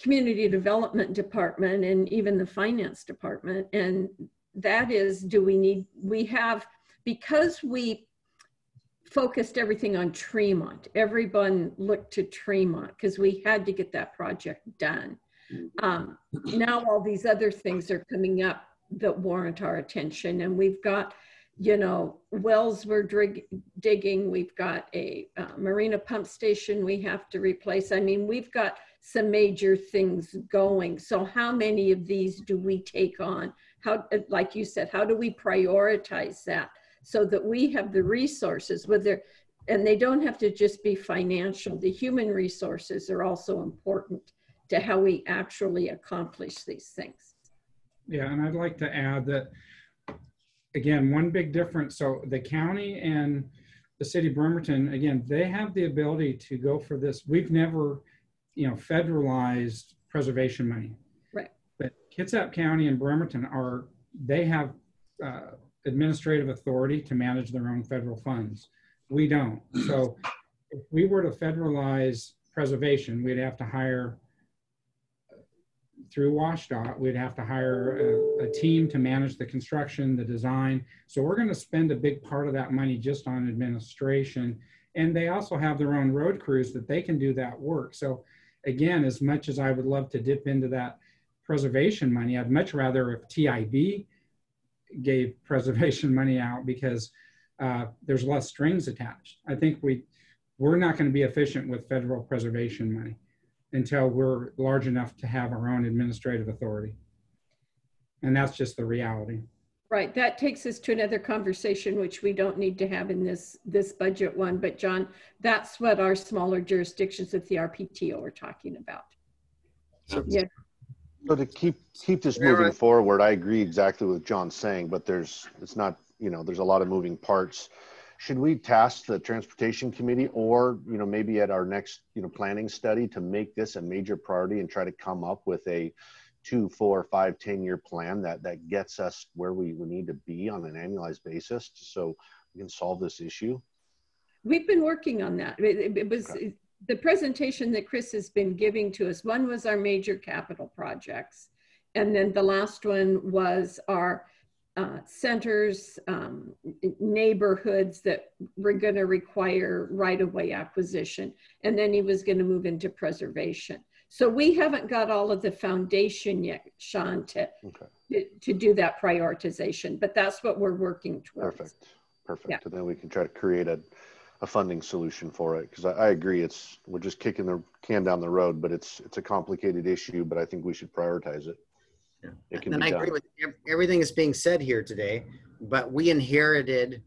[SPEAKER 5] community development department and even the finance department. And that is, because we focused everything on Tremont, everyone looked to Tremont because we had to get that project done. Now all these other things are coming up that warrant our attention, and we've got, wells we're digging, we've got a marina pump station we have to replace. I mean, we've got some major things going. So how many of these do we take on? How, like you said, how do we prioritize that so that we have the resources, and they don't have to just be financial. The human resources are also important to how we actually accomplish these things.
[SPEAKER 4] Yeah, and I'd like to add that, again, one big difference. So the county and the city of Bremerton, again, they have the ability to go for this. We've never, federalized preservation money.
[SPEAKER 5] Right.
[SPEAKER 4] But Kitsap County and Bremerton they have administrative authority to manage their own federal funds. We don't. So if we were to federalize preservation, we'd have to hire through WashDOT, we'd have to hire a team to manage the construction, the design. So we're going to spend a big part of that money just on administration. And they also have their own road crews that they can do that work. So again, as much as I would love to dip into that preservation money, I'd much rather if TIB gave preservation money out, because there's less strings attached. I think we're not going to be efficient with federal preservation money until we're large enough to have our own administrative authority. And that's just the reality.
[SPEAKER 5] Right, that takes us to another conversation, which we don't need to have in this budget one. But John, that's what our smaller jurisdictions with the RPTO are talking about.
[SPEAKER 7] So,
[SPEAKER 5] yeah.
[SPEAKER 7] So to keep this moving forward, I agree exactly with John's saying, but it's not, there's a lot of moving parts. Should we task the transportation committee, or, maybe at our next, planning study, to make this a major priority and try to come up with a 2, 4, 5, 10-year plan that gets us where we need to be on an annualized basis, so we can solve this issue?
[SPEAKER 5] We've been working on that. It was
[SPEAKER 7] okay.
[SPEAKER 5] The presentation that Chris has been giving to us. One was our major capital projects, and then the last one was our centers, neighborhoods that were going to require right-of-way acquisition, and then he was going to move into preservation. So we haven't got all of the foundation yet, Sean, to do that prioritization, but that's what we're working towards.
[SPEAKER 7] Perfect.
[SPEAKER 5] Yeah.
[SPEAKER 7] And then we can try to create a funding solution for it, because I agree, we're just kicking the can down the road, but it's a complicated issue, but I think we should prioritize it.
[SPEAKER 3] Yeah.
[SPEAKER 7] It can
[SPEAKER 3] and
[SPEAKER 7] be
[SPEAKER 3] I
[SPEAKER 7] done.
[SPEAKER 3] agree with everything that's being said here today, but we inherited,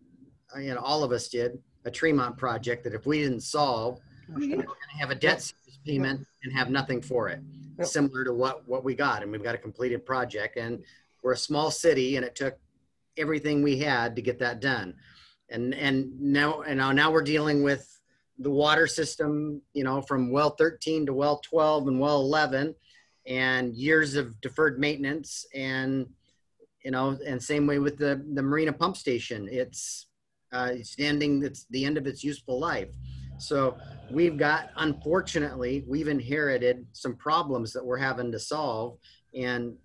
[SPEAKER 3] all of us did, a Tremont project that if we didn't solve, we're going to have a debt service payment and have nothing for it, similar to what we got. And we've got a completed project, and we're a small city, and it took everything we had to get that done. And now we're dealing with the water system, from well 13 to well 12 and well 11, and years of deferred maintenance, and and same way with the Marina pump station. It's the end of its useful life. So unfortunately, we've inherited some problems that we're having to solve. And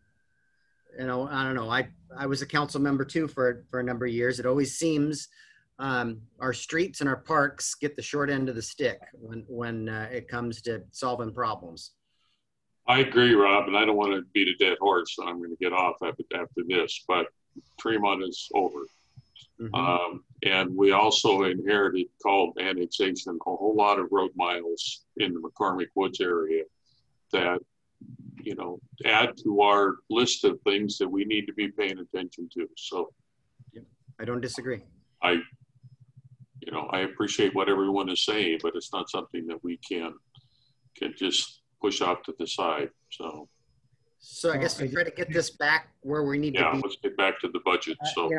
[SPEAKER 3] I don't know, I was a council member too for a number of years. It always seems our streets and our parks get the short end of the stick when it comes to solving problems.
[SPEAKER 2] I agree, Rob, and I don't want to beat a dead horse, so I'm going to get off after this, but Tremont is over. Mm-hmm. And we also inherited, called annexation, a whole lot of road miles in the McCormick Woods area that, add to our list of things that we need to be paying attention to. So
[SPEAKER 3] I don't disagree.
[SPEAKER 2] I appreciate what everyone is saying, but it's not something that we can just push off to the side. So
[SPEAKER 3] I guess we try to get this back where we need to be.
[SPEAKER 2] Yeah, let's get back to the budget. So,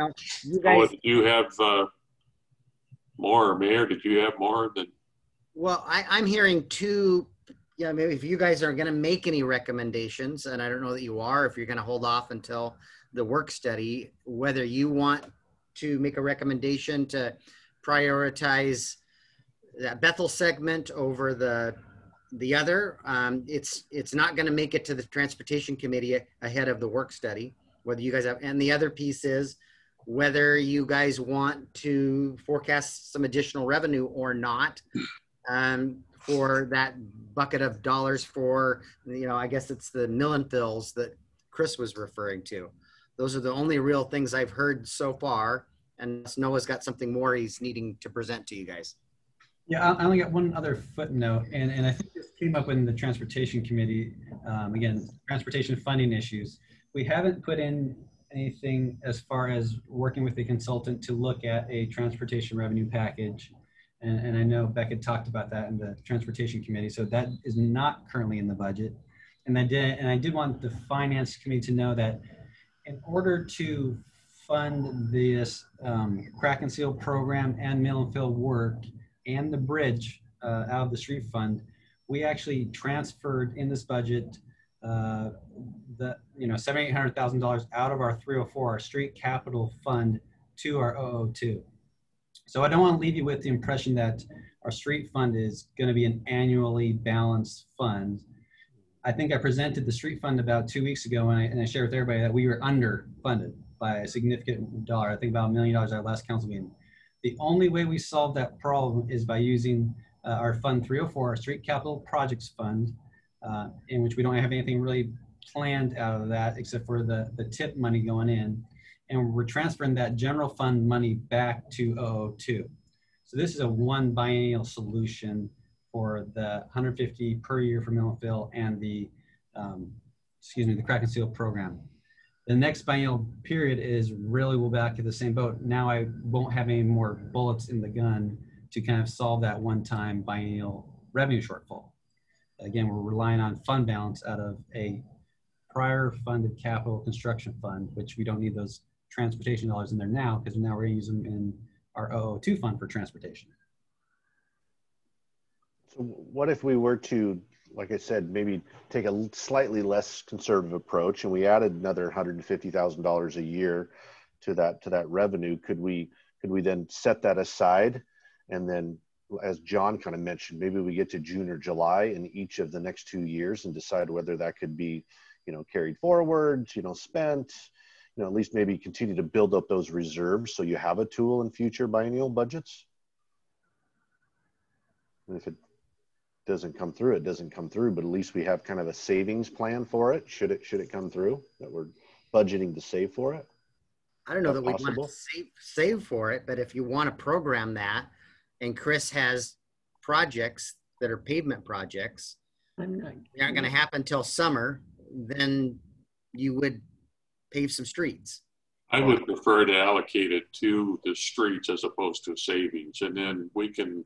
[SPEAKER 3] you guys,
[SPEAKER 2] did you have more, Mayor? Did you have more than?
[SPEAKER 3] Well, I'm hearing two. Yeah, maybe if you guys are going to make any recommendations, and I don't know that you are, if you're going to hold off until the work study, whether you want to make a recommendation to prioritize that Bethel segment over the other. It's not going to make it to the transportation committee ahead of the work study, whether you guys have, and the other piece is whether you guys want to forecast some additional revenue or not, for that bucket of dollars for, I guess it's the mill and fills that Chris was referring to. Those are the only real things I've heard so far. And Noah's got something more he's needing to present to you guys.
[SPEAKER 1] Yeah, I only got one other footnote, and I think this came up in the Transportation Committee. Again, transportation funding issues. We haven't put in anything as far as working with the consultant to look at a transportation revenue package. And I know Becca talked about that in the Transportation Committee, so that is not currently in the budget. And I did want the Finance Committee to know that in order to fund this crack and seal program and mill and fill work and the bridge out of the street fund, we actually transferred in this budget $700,000-$800,000 out of our 304, our street capital fund, to our 002. So I don't want to leave you with the impression that our street fund is going to be an annually balanced fund. I think I presented the street fund about 2 weeks ago, and I shared with everybody that we were underfunded by a significant dollar. I think about $1 million at our last council meeting. The only way we solve that problem is by using our Fund 304, our Street Capital Projects Fund, in which we don't have anything really planned out of that except for the tip money going in. And we're transferring that general fund money back to 002. So this is a one biennial solution for the 150 per year for mill and fill and the, the crack and seal program. The next biennial period is really, we'll be back to the same boat. Now I won't have any more bullets in the gun to kind of solve that one-time biennial revenue shortfall. Again, we're relying on fund balance out of a prior funded capital construction fund, which we don't need those transportation dollars in there now, because now we're going to use them in our 002 fund for transportation.
[SPEAKER 7] So what if we were to, like I said, maybe take a slightly less conservative approach and we added another $150,000 a year to that revenue? Could we then set that aside, and then, as John kind of mentioned, maybe we get to June or July in each of the next 2 years and decide whether that could be, carried forward, spent, at least maybe continue to build up those reserves so you have a tool in future biennial budgets? And if it doesn't come through, it doesn't come through, but at least we have kind of a savings plan for it. Should it come through, that we're budgeting to save for it?
[SPEAKER 3] I don't know that we want to save for it, but if you want to program that, and Chris has projects that are pavement projects, they aren't going to happen until summer, then you would pave some streets.
[SPEAKER 2] I would prefer to allocate it to the streets as opposed to savings, and then we can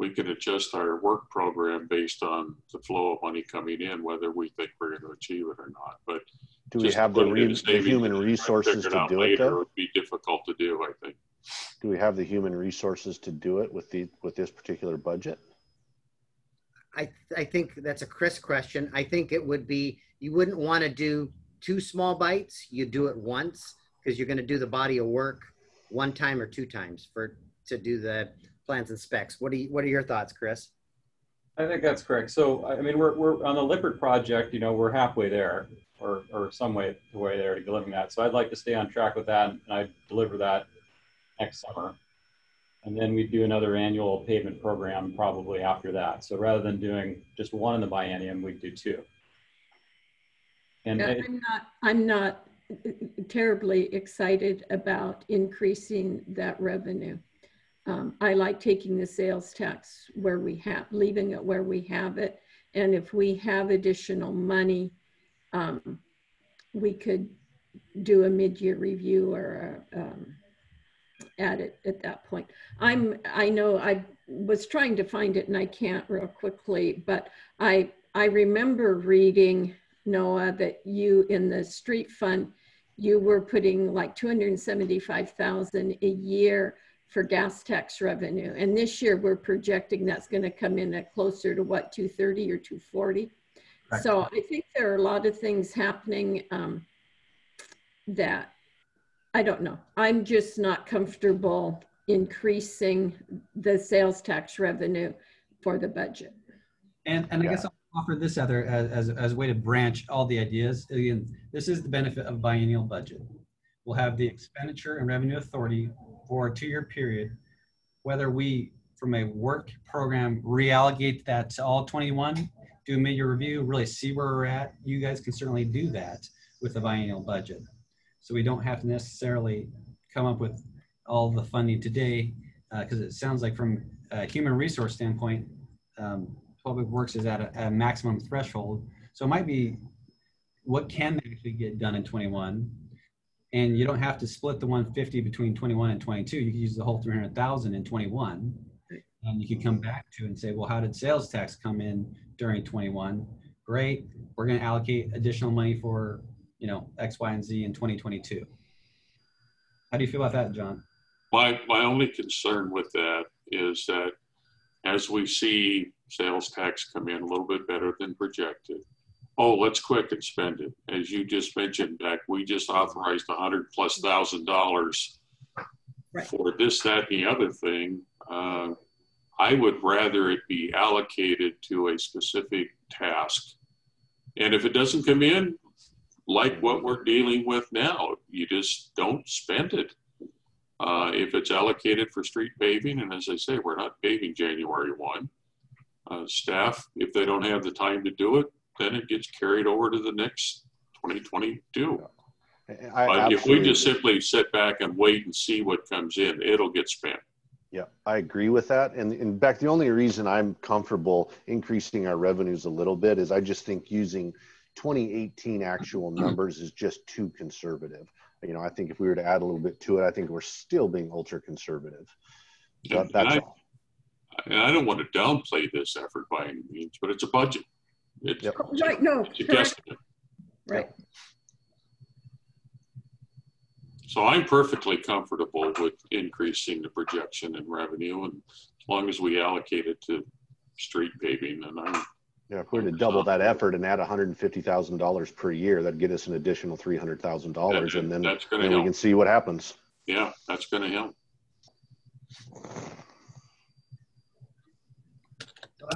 [SPEAKER 2] adjust our work program based on the flow of money coming in, whether we think we're going to achieve it or not. But
[SPEAKER 7] do we have the human resources to do it, though?
[SPEAKER 2] It would be difficult to do, I think.
[SPEAKER 7] Do we have the human resources to do it with this particular budget?
[SPEAKER 3] I think that's a Chris question. I think it would be, you wouldn't want to do 2 small bites. You do it once, because you're going to do the body of work 1 time or 2 times to do the plans and specs. What are your thoughts, Chris?
[SPEAKER 6] I think that's correct. So, I mean, we're on the Lippert project, we're halfway there, or some way there to delivering that. So I'd like to stay on track with that, and I deliver that next summer. And then we do another annual pavement program probably after that. So rather than doing just 1 in the biennium, we do 2. And
[SPEAKER 5] yeah, I'm not terribly excited about increasing that revenue. I like taking the sales tax leaving it where we have it. And if we have additional money, we could do a mid-year review or add it at that point. I know I was trying to find it and I can't real quickly, but I remember reading, Noah, that you in the street fund, you were putting like $275,000 a year for gas tax revenue. And this year we're projecting that's going to come in at closer to what, 230 or 240. Right. So I think there are a lot of things happening that I don't know. I'm just not comfortable increasing the sales tax revenue for the budget.
[SPEAKER 1] And I guess I'll offer this other as a way to branch all the ideas. Again, this is the benefit of a biennial budget. We'll have the expenditure and revenue authority for a 2-year period, whether we, from a work program, reallocate that to all 21, do a mid-year review, really see where we're at. You guys can certainly do that with a biennial budget. So we don't have to necessarily come up with all the funding today, because it sounds like from a human resource standpoint, Public Works is at a maximum threshold. So it might be what can they actually get done in 21, and you don't have to split the 150 between 21 and 22. You can use the whole 300,000 in 21, and you could come back to and say, well, how did sales tax come in during 21? Great, we're going to allocate additional money for X, Y, and Z in 2022. How do you feel about that, John?
[SPEAKER 2] My only concern with that is that as we see sales tax come in a little bit better than projected, let's quick and spend it. As you just mentioned, Beck, we just authorized $100,000+
[SPEAKER 5] Right.
[SPEAKER 2] for this, that, and the other thing, I would rather it be allocated to a specific task. And if it doesn't come in, like what we're dealing with now, you just don't spend it. If it's allocated for street paving, and as I say, we're not paving January 1, staff, if they don't have the time to do it, then it gets carried over to the next 2022. But if we just simply sit back and wait and see what comes in, it'll get spent.
[SPEAKER 7] Yeah, I agree with that. And in fact, the only reason I'm comfortable increasing our revenues a little bit is I just think using 2018 actual numbers is just too conservative. You know, I think if we were to add a little bit to it, I think we're still being ultra conservative. That's all.
[SPEAKER 2] And I don't want to downplay this effort by any means, but it's a budget. It's,
[SPEAKER 5] right, no,
[SPEAKER 2] it's a
[SPEAKER 5] correct.
[SPEAKER 2] guesstimate.
[SPEAKER 5] Right.
[SPEAKER 2] So I'm perfectly comfortable with increasing the projection in revenue, and as long as we allocate it to street paving, and I'm
[SPEAKER 7] if we were to double that effort and add $150,000 per year, that'd get us an additional $300,000, and then we can see what happens.
[SPEAKER 2] Yeah, that's going to help.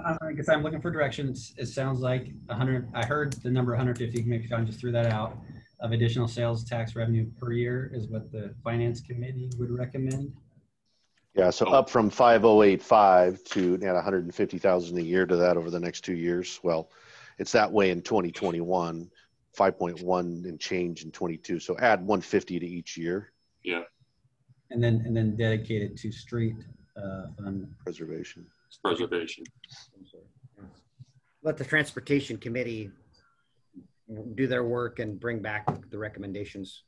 [SPEAKER 1] I guess I'm looking for directions. It sounds like 100. I heard the number 150. Maybe John just threw that out. Of additional sales tax revenue per year is what the finance committee would recommend. Yeah, so up from 5,085 to add 150,000 a year to that over the next 2 years. Well, it's that way in 2021, 5.1 and change in 22. So add 150 to each year.
[SPEAKER 2] Yeah.
[SPEAKER 1] And then dedicate it to street fund
[SPEAKER 7] preservation.
[SPEAKER 2] Preservation.
[SPEAKER 3] Let the transportation committee do their work and bring back the recommendations.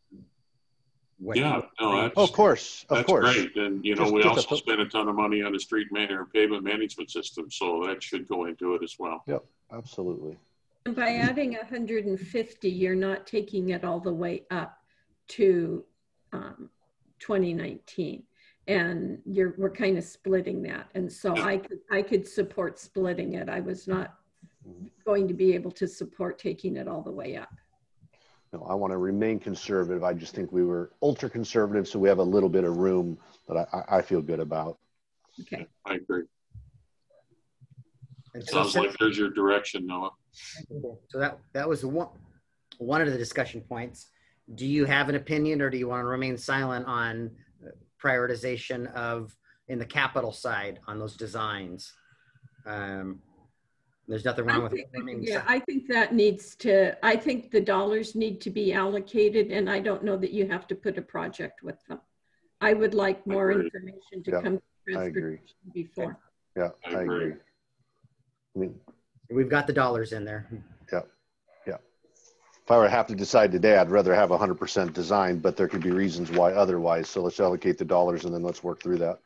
[SPEAKER 2] Yeah, no, that's,
[SPEAKER 7] of course.
[SPEAKER 2] Great. And you know, we also spend a ton of money on the street pavement management system, so that should go into it as well.
[SPEAKER 7] Yep, absolutely.
[SPEAKER 5] And by adding 150, you're not taking it all the way up to 2019, and we're kind of splitting that. And so yeah. I could support splitting it. I was not going to be able to support taking it all the way up.
[SPEAKER 7] No, I want to remain conservative. I just think we were ultra conservative, so we have a little bit of room that I feel good about.
[SPEAKER 5] Okay.
[SPEAKER 2] I agree. It sounds like there's your direction, Noah.
[SPEAKER 3] So that was one of the discussion points. Do you have an opinion, or do you want to remain silent on prioritization in the capital side on those designs? There's nothing wrong with it.
[SPEAKER 5] Yeah, I think that I think the dollars need to be allocated, and I don't know that you have to put a project with them. I would like more information to come to transportation before.
[SPEAKER 7] Yeah, I agree. I mean,
[SPEAKER 3] we've got the dollars in there.
[SPEAKER 7] Yeah. If I were to have to decide today, I'd rather have 100% design, but there could be reasons why otherwise. So let's allocate the dollars and then let's work through that.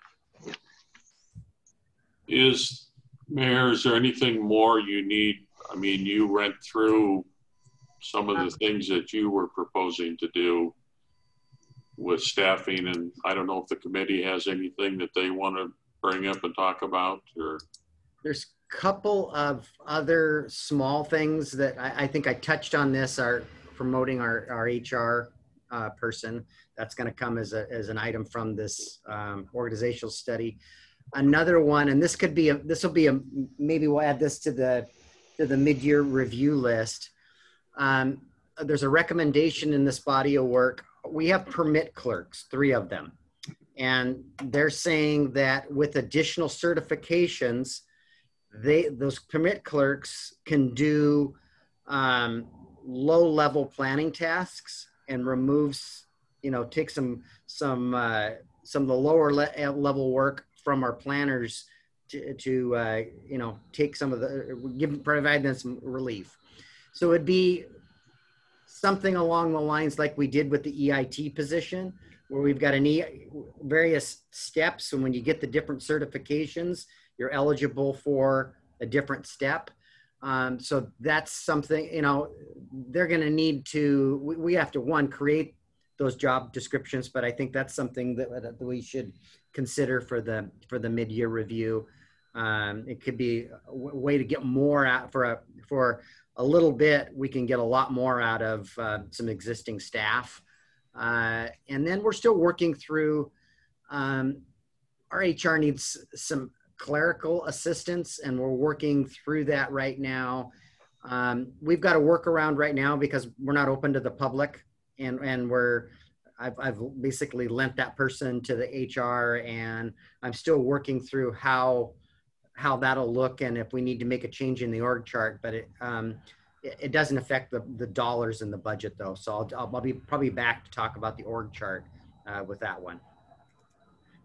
[SPEAKER 2] Mayor, is there anything more you need? I mean, you went through some of the things that you were proposing to do with staffing, and I don't know if the committee has anything that they want to bring up and talk about, or.
[SPEAKER 3] There's a couple of other small things that I think I touched on this, are promoting our HR person. That's going to come as an item from this organizational study. Another one, and this will be maybe we'll add this to the mid-year review list. There's a recommendation in this body of work. We have permit clerks, 3 of them, and they're saying that with additional certifications, those permit clerks can do low-level planning tasks and removes, take some of the lower level work from our planners to take some of provide them some relief. So it'd be something along the lines like we did with the EIT position, where we've got various steps, and when you get the different certifications, you're eligible for a different step. So that's something, they're going to need to, we have to, create those job descriptions, but I think that's something that we should consider for the mid-year review. It could be a way to get more out for a little bit. We can get a lot more out of some existing staff. And then we're still working through our HR needs some clerical assistance, and we're working through that right now. We've got a workaround right now because we're not open to the public, and I've basically lent that person to the HR, and I'm still working through how that'll look and if we need to make a change in the org chart, but it doesn't affect the dollars in the budget though. So I'll be probably back to talk about the org chart with that one.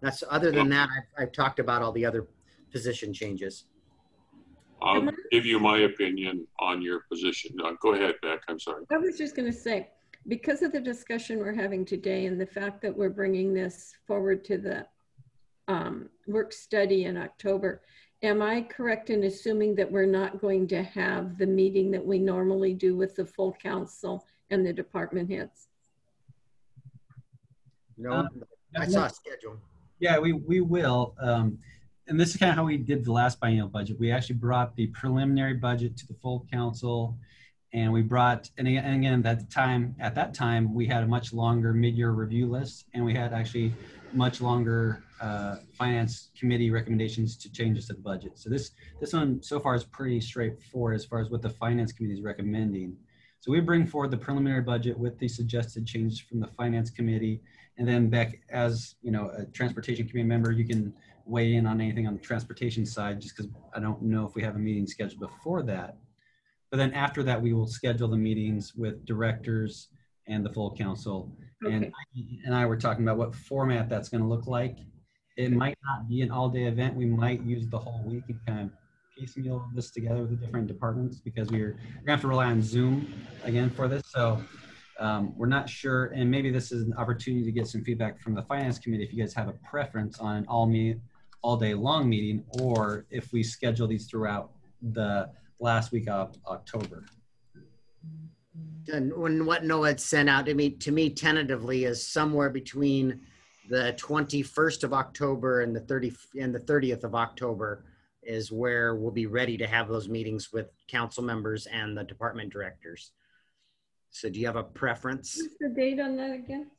[SPEAKER 3] That's other than that, I've talked about all the other position changes.
[SPEAKER 2] I'll give you my opinion on your position. Go ahead, Beck. I'm sorry.
[SPEAKER 5] I was just going to say, because of the discussion we're having today and the fact that we're bringing this forward to the work study in October, am I correct in assuming that we're not going to have the meeting that we normally do with the full council and the department heads?
[SPEAKER 3] No, I saw a schedule.
[SPEAKER 1] Yeah, we will. And this is kind of how we did the last biennial budget. We actually brought the preliminary budget to the full council, and we brought, and again, at that time, we had a much longer mid-year review list, and we had actually much longer finance committee recommendations to changes to the budget. So this one so far is pretty straightforward as far as what the finance committee is recommending. So we bring forward the preliminary budget with the suggested changes from the finance committee, and then Beck, as you know, a transportation committee member, you can weigh in on anything on the transportation side, just because I don't know if we have a meeting scheduled before that. But then after that, we will schedule the meetings with directors and the full council. Okay. And I were talking about what format that's going to look like. It might not be an all-day event. We might use the whole week and kind of piecemeal this together with the different departments, because we're going to have to rely on Zoom again for this. So we're not sure, and maybe this is an opportunity to get some feedback from the finance committee if you guys have a preference on an all day long meeting, or if we schedule these throughout the last week of October.
[SPEAKER 3] And what Noah had sent out to me tentatively is somewhere between the 21st of October and the 30th of October is where we'll be ready to have those meetings with council members and the department directors. So do you have a preference?
[SPEAKER 5] What's the date on that again?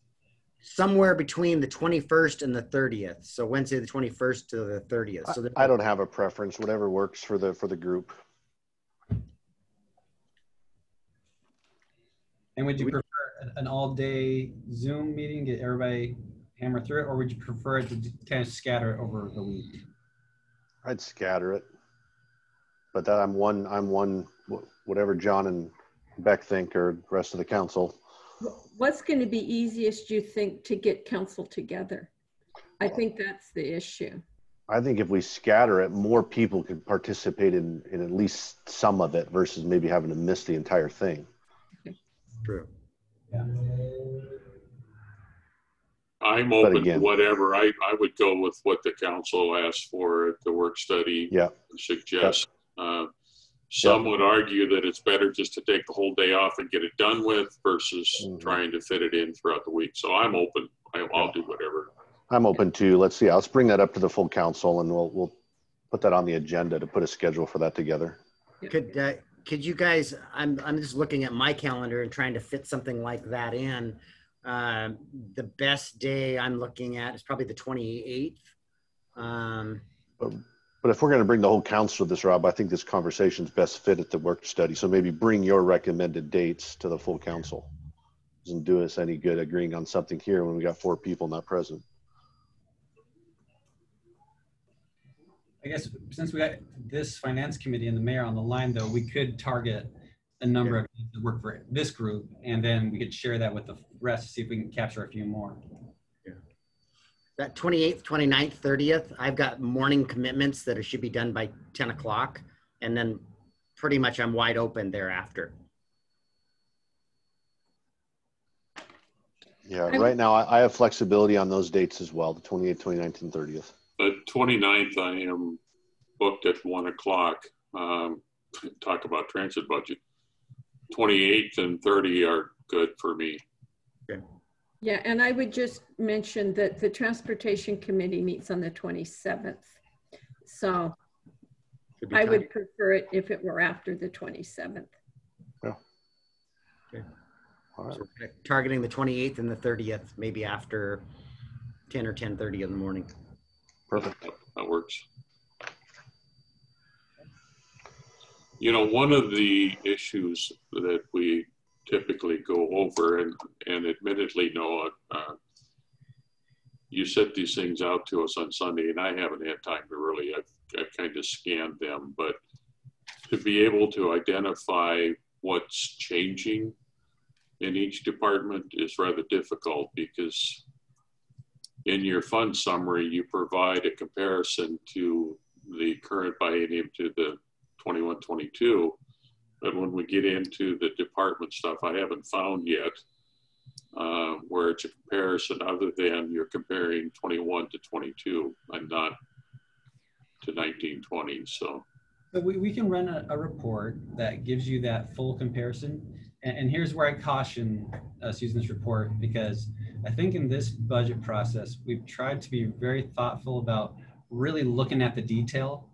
[SPEAKER 3] Somewhere between the 21st and the 30th. So Wednesday, the 21st to the 30th. So
[SPEAKER 7] I don't have a preference, whatever works for the group.
[SPEAKER 1] And would you prefer an all-day Zoom meeting, get everybody hammer through it, or would you prefer it to kind of scatter it over the week?
[SPEAKER 7] I'd scatter it, but that I'm one, whatever John and Beck think, or the rest of the council.
[SPEAKER 5] What's going to be easiest, you think, to get council together? I think that's the issue.
[SPEAKER 7] I think if we scatter it, more people could participate in at least some of it versus maybe having to miss the entire thing.
[SPEAKER 5] Okay.
[SPEAKER 3] True.
[SPEAKER 1] Yeah.
[SPEAKER 2] I'm open to whatever. I would go with what the council asked for at the work study.
[SPEAKER 7] Yeah.
[SPEAKER 2] Suggest. Some would argue that it's better just to take the whole day off and get it done with versus trying to fit it in throughout the week. So I'm open. I'll do whatever.
[SPEAKER 7] I'm open to. Let's see. Let's bring that up to the full council, and we'll put that on the agenda to put a schedule for that together.
[SPEAKER 3] Could you guys? I'm just looking at my calendar and trying to fit something like that in. The best day I'm looking at is probably the 28th.
[SPEAKER 7] But if we're going to bring the whole council to this, Rob, I think this conversation is best fit at the work study. So maybe bring your recommended dates to the full council. Doesn't do us any good agreeing on something here when we got 4 people not present.
[SPEAKER 1] I guess since we got this finance committee and the mayor on the line, though, we could target a number of people that work for this group, and then we could share that with the rest to see if we can capture a few more.
[SPEAKER 3] That 28th, 29th, 30th, I've got morning commitments that should be done by 10 o'clock. And then pretty much I'm wide open thereafter.
[SPEAKER 7] Yeah, right now I have flexibility on those dates as well, the 28th, 29th, and 30th.
[SPEAKER 2] The 29th, I am booked at 1 o'clock. Talk about transit budget. 28th and 30 are good for me.
[SPEAKER 3] Okay.
[SPEAKER 5] Yeah, and I would just mention that the Transportation Committee meets on the 27th. So I would prefer it if it were after the 27th.
[SPEAKER 7] Yeah. Okay.
[SPEAKER 3] All right. So targeting the 28th and the 30th, maybe after 10 or 10:30 in the morning.
[SPEAKER 7] Perfect.
[SPEAKER 2] That works. You know, one of the issues that we typically go over, and admittedly, Noah, you sent these things out to us on Sunday, and I haven't had time to really, I've kind of scanned them, but to be able to identify what's changing in each department is rather difficult, because in your fund summary, you provide a comparison to the current biennium to the 21-22, but when we get into the department stuff, I haven't found yet where it's a comparison other than you're comparing 21 to 22 and not to 19-20. So
[SPEAKER 1] we can run a report that gives you that full comparison. And here's where I caution us using this report, because I think in this budget process, we've tried to be very thoughtful about really looking at the detail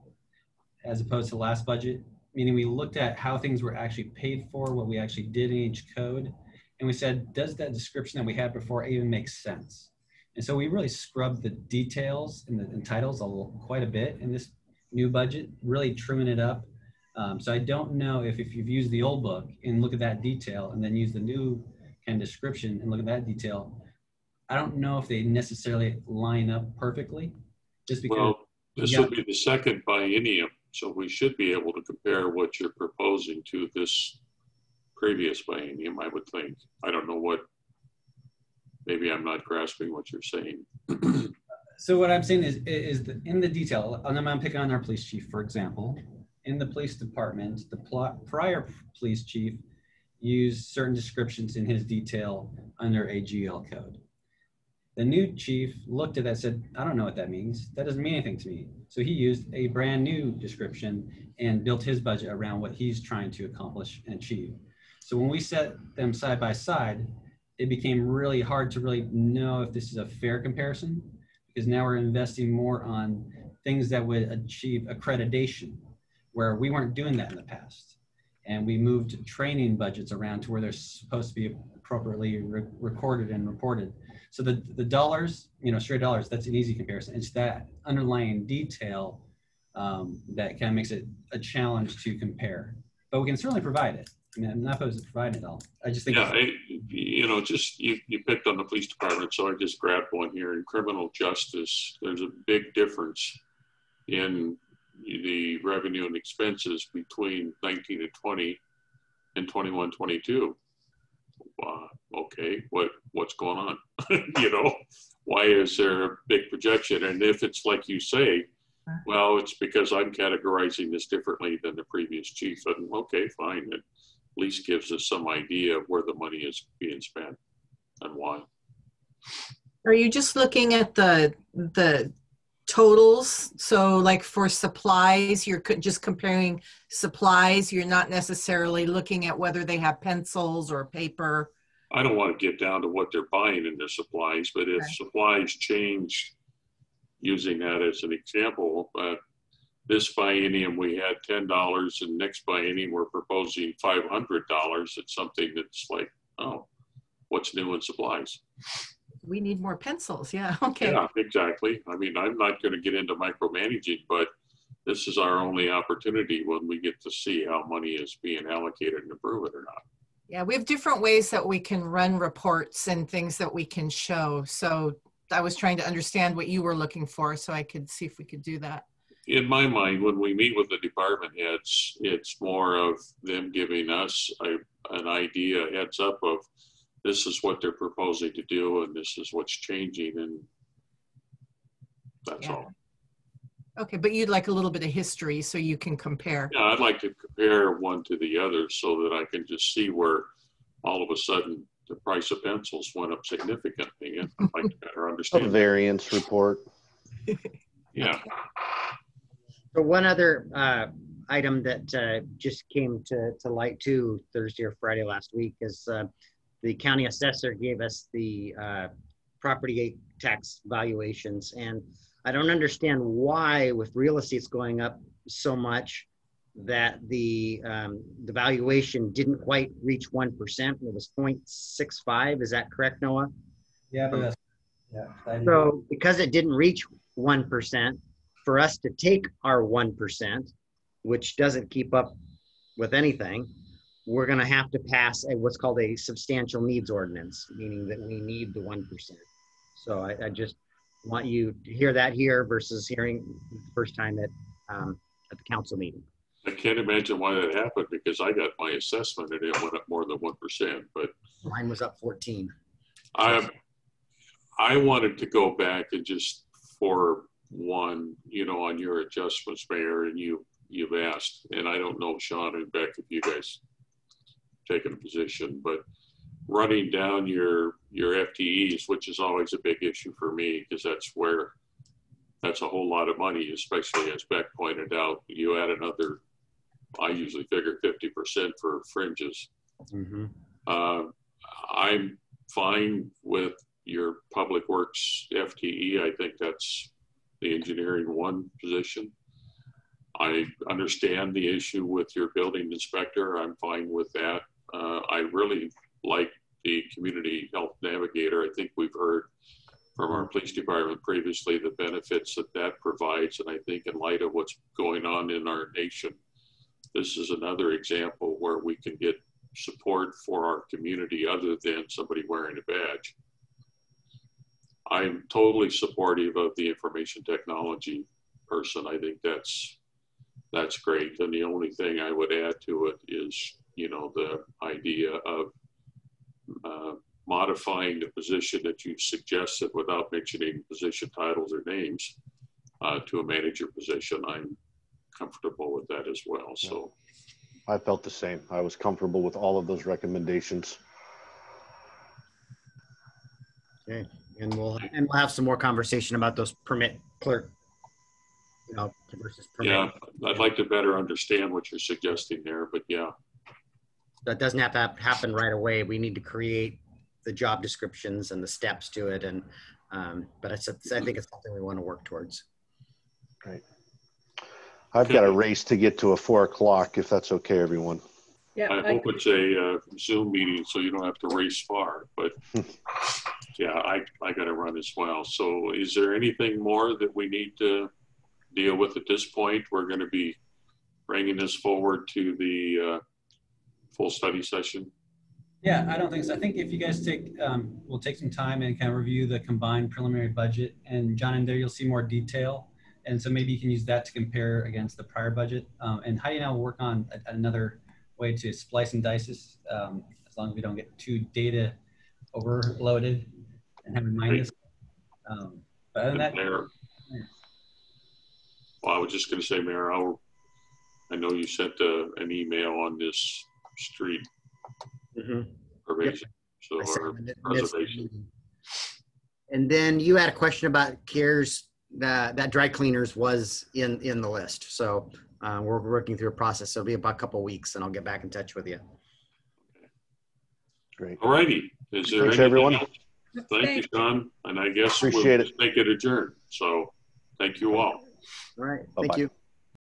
[SPEAKER 1] as opposed to last budget, meaning we looked at how things were actually paid for, what we actually did in each code. And we said, does that description that we had before even make sense? And so we really scrubbed the details and the titles quite a bit in this new budget, really trimming it up. So I don't know if you've used the old book and look at that detail and then use the new kind of description and look at that detail, I don't know if they necessarily line up perfectly, just because.
[SPEAKER 2] Well, this will be the second biennium, so we should be able to compare what you're proposing to this previous biennium, I would think. I don't know what, maybe I'm not grasping what you're saying.
[SPEAKER 1] So what I'm saying is that in the detail, I'm picking on our police chief, for example. In the police department, the prior police chief used certain descriptions in his detail under a GL code. The new chief looked at that and said, I don't know what that means. That doesn't mean anything to me. So he used a brand new description and built his budget around what he's trying to accomplish and achieve. So when we set them side by side, it became really hard to really know if this is a fair comparison, because now we're investing more on things that would achieve accreditation, where we weren't doing that in the past. And we moved training budgets around to where they're supposed to be appropriately recorded and reported. So the dollars, straight dollars, that's an easy comparison. It's that underlying detail that kind of makes it a challenge to compare. But we can certainly provide it. I mean, I'm not opposed to providing it all. I just think,
[SPEAKER 2] you picked on the police department, so I just grabbed one here. In criminal justice, there's a big difference in the revenue and expenses between 19 and 20 and 21-22. Okay, what's going on? Why is there a big projection? And if it's like you say, well, it's because I'm categorizing this differently than the previous chief. And okay, fine. It at least gives us some idea of where the money is being spent and why.
[SPEAKER 8] Are you just looking at the totals? So like for supplies, you're just comparing supplies. You're not necessarily looking at whether they have pencils or paper.
[SPEAKER 2] I don't want to get down to what they're buying in their supplies, but if supplies change, using that as an example, this biennium we had $10, and next biennium we're proposing $500. It's something that's like, oh, what's new in supplies?
[SPEAKER 8] We need more pencils. Yeah. Okay.
[SPEAKER 2] Yeah, exactly. I mean, I'm not going to get into micromanaging, but this is our only opportunity when we get to see how money is being allocated and approve it or not.
[SPEAKER 8] Yeah, we have different ways that we can run reports and things that we can show. So I was trying to understand what you were looking for so I could see if we could do that.
[SPEAKER 2] In my mind, when we meet with the department heads, it's more of them giving us an idea, heads up of this is what they're proposing to do and this is what's changing, and that's all.
[SPEAKER 8] Okay, but you'd like a little bit of history so you can compare.
[SPEAKER 2] Yeah, I'd like to compare one to the other so that I can just see where all of a sudden the price of pencils went up significantly, and I'd like to better understand.
[SPEAKER 7] A variance report.
[SPEAKER 2] Yeah.
[SPEAKER 3] So one other item that just came to light too Thursday or Friday last week is the county assessor gave us the property tax valuations, and I don't understand why, with real estate's going up so much, that the valuation didn't quite reach 1%. It was 0.65. Is that correct, Noah?
[SPEAKER 1] Yeah, but Yeah.
[SPEAKER 3] So because it didn't reach 1%, for us to take our 1%, which doesn't keep up with anything, we're going to have to pass what's called a substantial needs ordinance, meaning that we need the 1%. So I just want you to hear that here versus hearing the first time at the council meeting.
[SPEAKER 2] I can't imagine why that happened because I got my assessment and it went up more than 1%, but
[SPEAKER 3] Mine was up 14.
[SPEAKER 2] I wanted to go back and just for one, you know, on your adjustments, Mayor, and you've asked, and I don't know, Sean and Beck, if you guys taken a position, but running down your FTEs, which is always a big issue for me because that's a whole lot of money, especially as Beck pointed out. You add another, I usually figure 50% for fringes.
[SPEAKER 3] Mm-hmm.
[SPEAKER 2] I'm fine with your public works FTE. I think that's the engineering one position. I understand the issue with your building inspector. I'm fine with that. I really like the community health navigator. I think we've heard from our police department previously the benefits that provides. And I think in light of what's going on in our nation, this is another example where we can get support for our community other than somebody wearing a badge. I'm totally supportive of the information technology person. I think that's great. And the only thing I would add to it is, you know, the idea of modifying the position that you've suggested without mentioning position titles or names to a manager position. I'm comfortable with that as well. So
[SPEAKER 7] I felt the same. I was comfortable with all of those recommendations.
[SPEAKER 3] Okay, and we'll have some more conversation about those permit clerk, you know, versus permit.
[SPEAKER 2] yeah, I'd like to better understand what you're suggesting there, but yeah.
[SPEAKER 3] That doesn't have to happen right away. We need to create the job descriptions and the steps to it, and but I think it's something we want to work towards.
[SPEAKER 7] Right. I've got a race to get to a 4 o'clock, if that's okay, everyone.
[SPEAKER 5] Yeah,
[SPEAKER 2] I hope it's a Zoom meeting so you don't have to race far, but yeah, I got to run as well. So is there anything more that we need to deal with at this point? We're going to be bringing this forward to the full study session.
[SPEAKER 1] Yeah, I don't think so. I think if you guys we'll take some time and kind of review the combined preliminary budget, and John, in there you'll see more detail. And so maybe you can use that to compare against the prior budget. And Heidi and I will work on another way to splice and dice this, as long as we don't get too data overloaded and have remind us. But other than that,
[SPEAKER 2] Mayor, well, I was just going to say, Mayor, I know you sent an email on this street preservation,
[SPEAKER 3] Yep.
[SPEAKER 2] so preservation.
[SPEAKER 3] And then you had a question about CARES. That dry cleaners was in the list, so we're working through a process. So it'll be about a couple of weeks, and I'll get back in touch with you.
[SPEAKER 7] Great.
[SPEAKER 2] All righty. Is there
[SPEAKER 7] Thanks,
[SPEAKER 2] anything
[SPEAKER 7] everyone.
[SPEAKER 2] else? Thank you, Sean. And I guess
[SPEAKER 7] Appreciate
[SPEAKER 2] we'll
[SPEAKER 7] it.
[SPEAKER 2] just make it adjourned. So thank you all.
[SPEAKER 3] All right.
[SPEAKER 7] Bye-bye.
[SPEAKER 3] Thank you.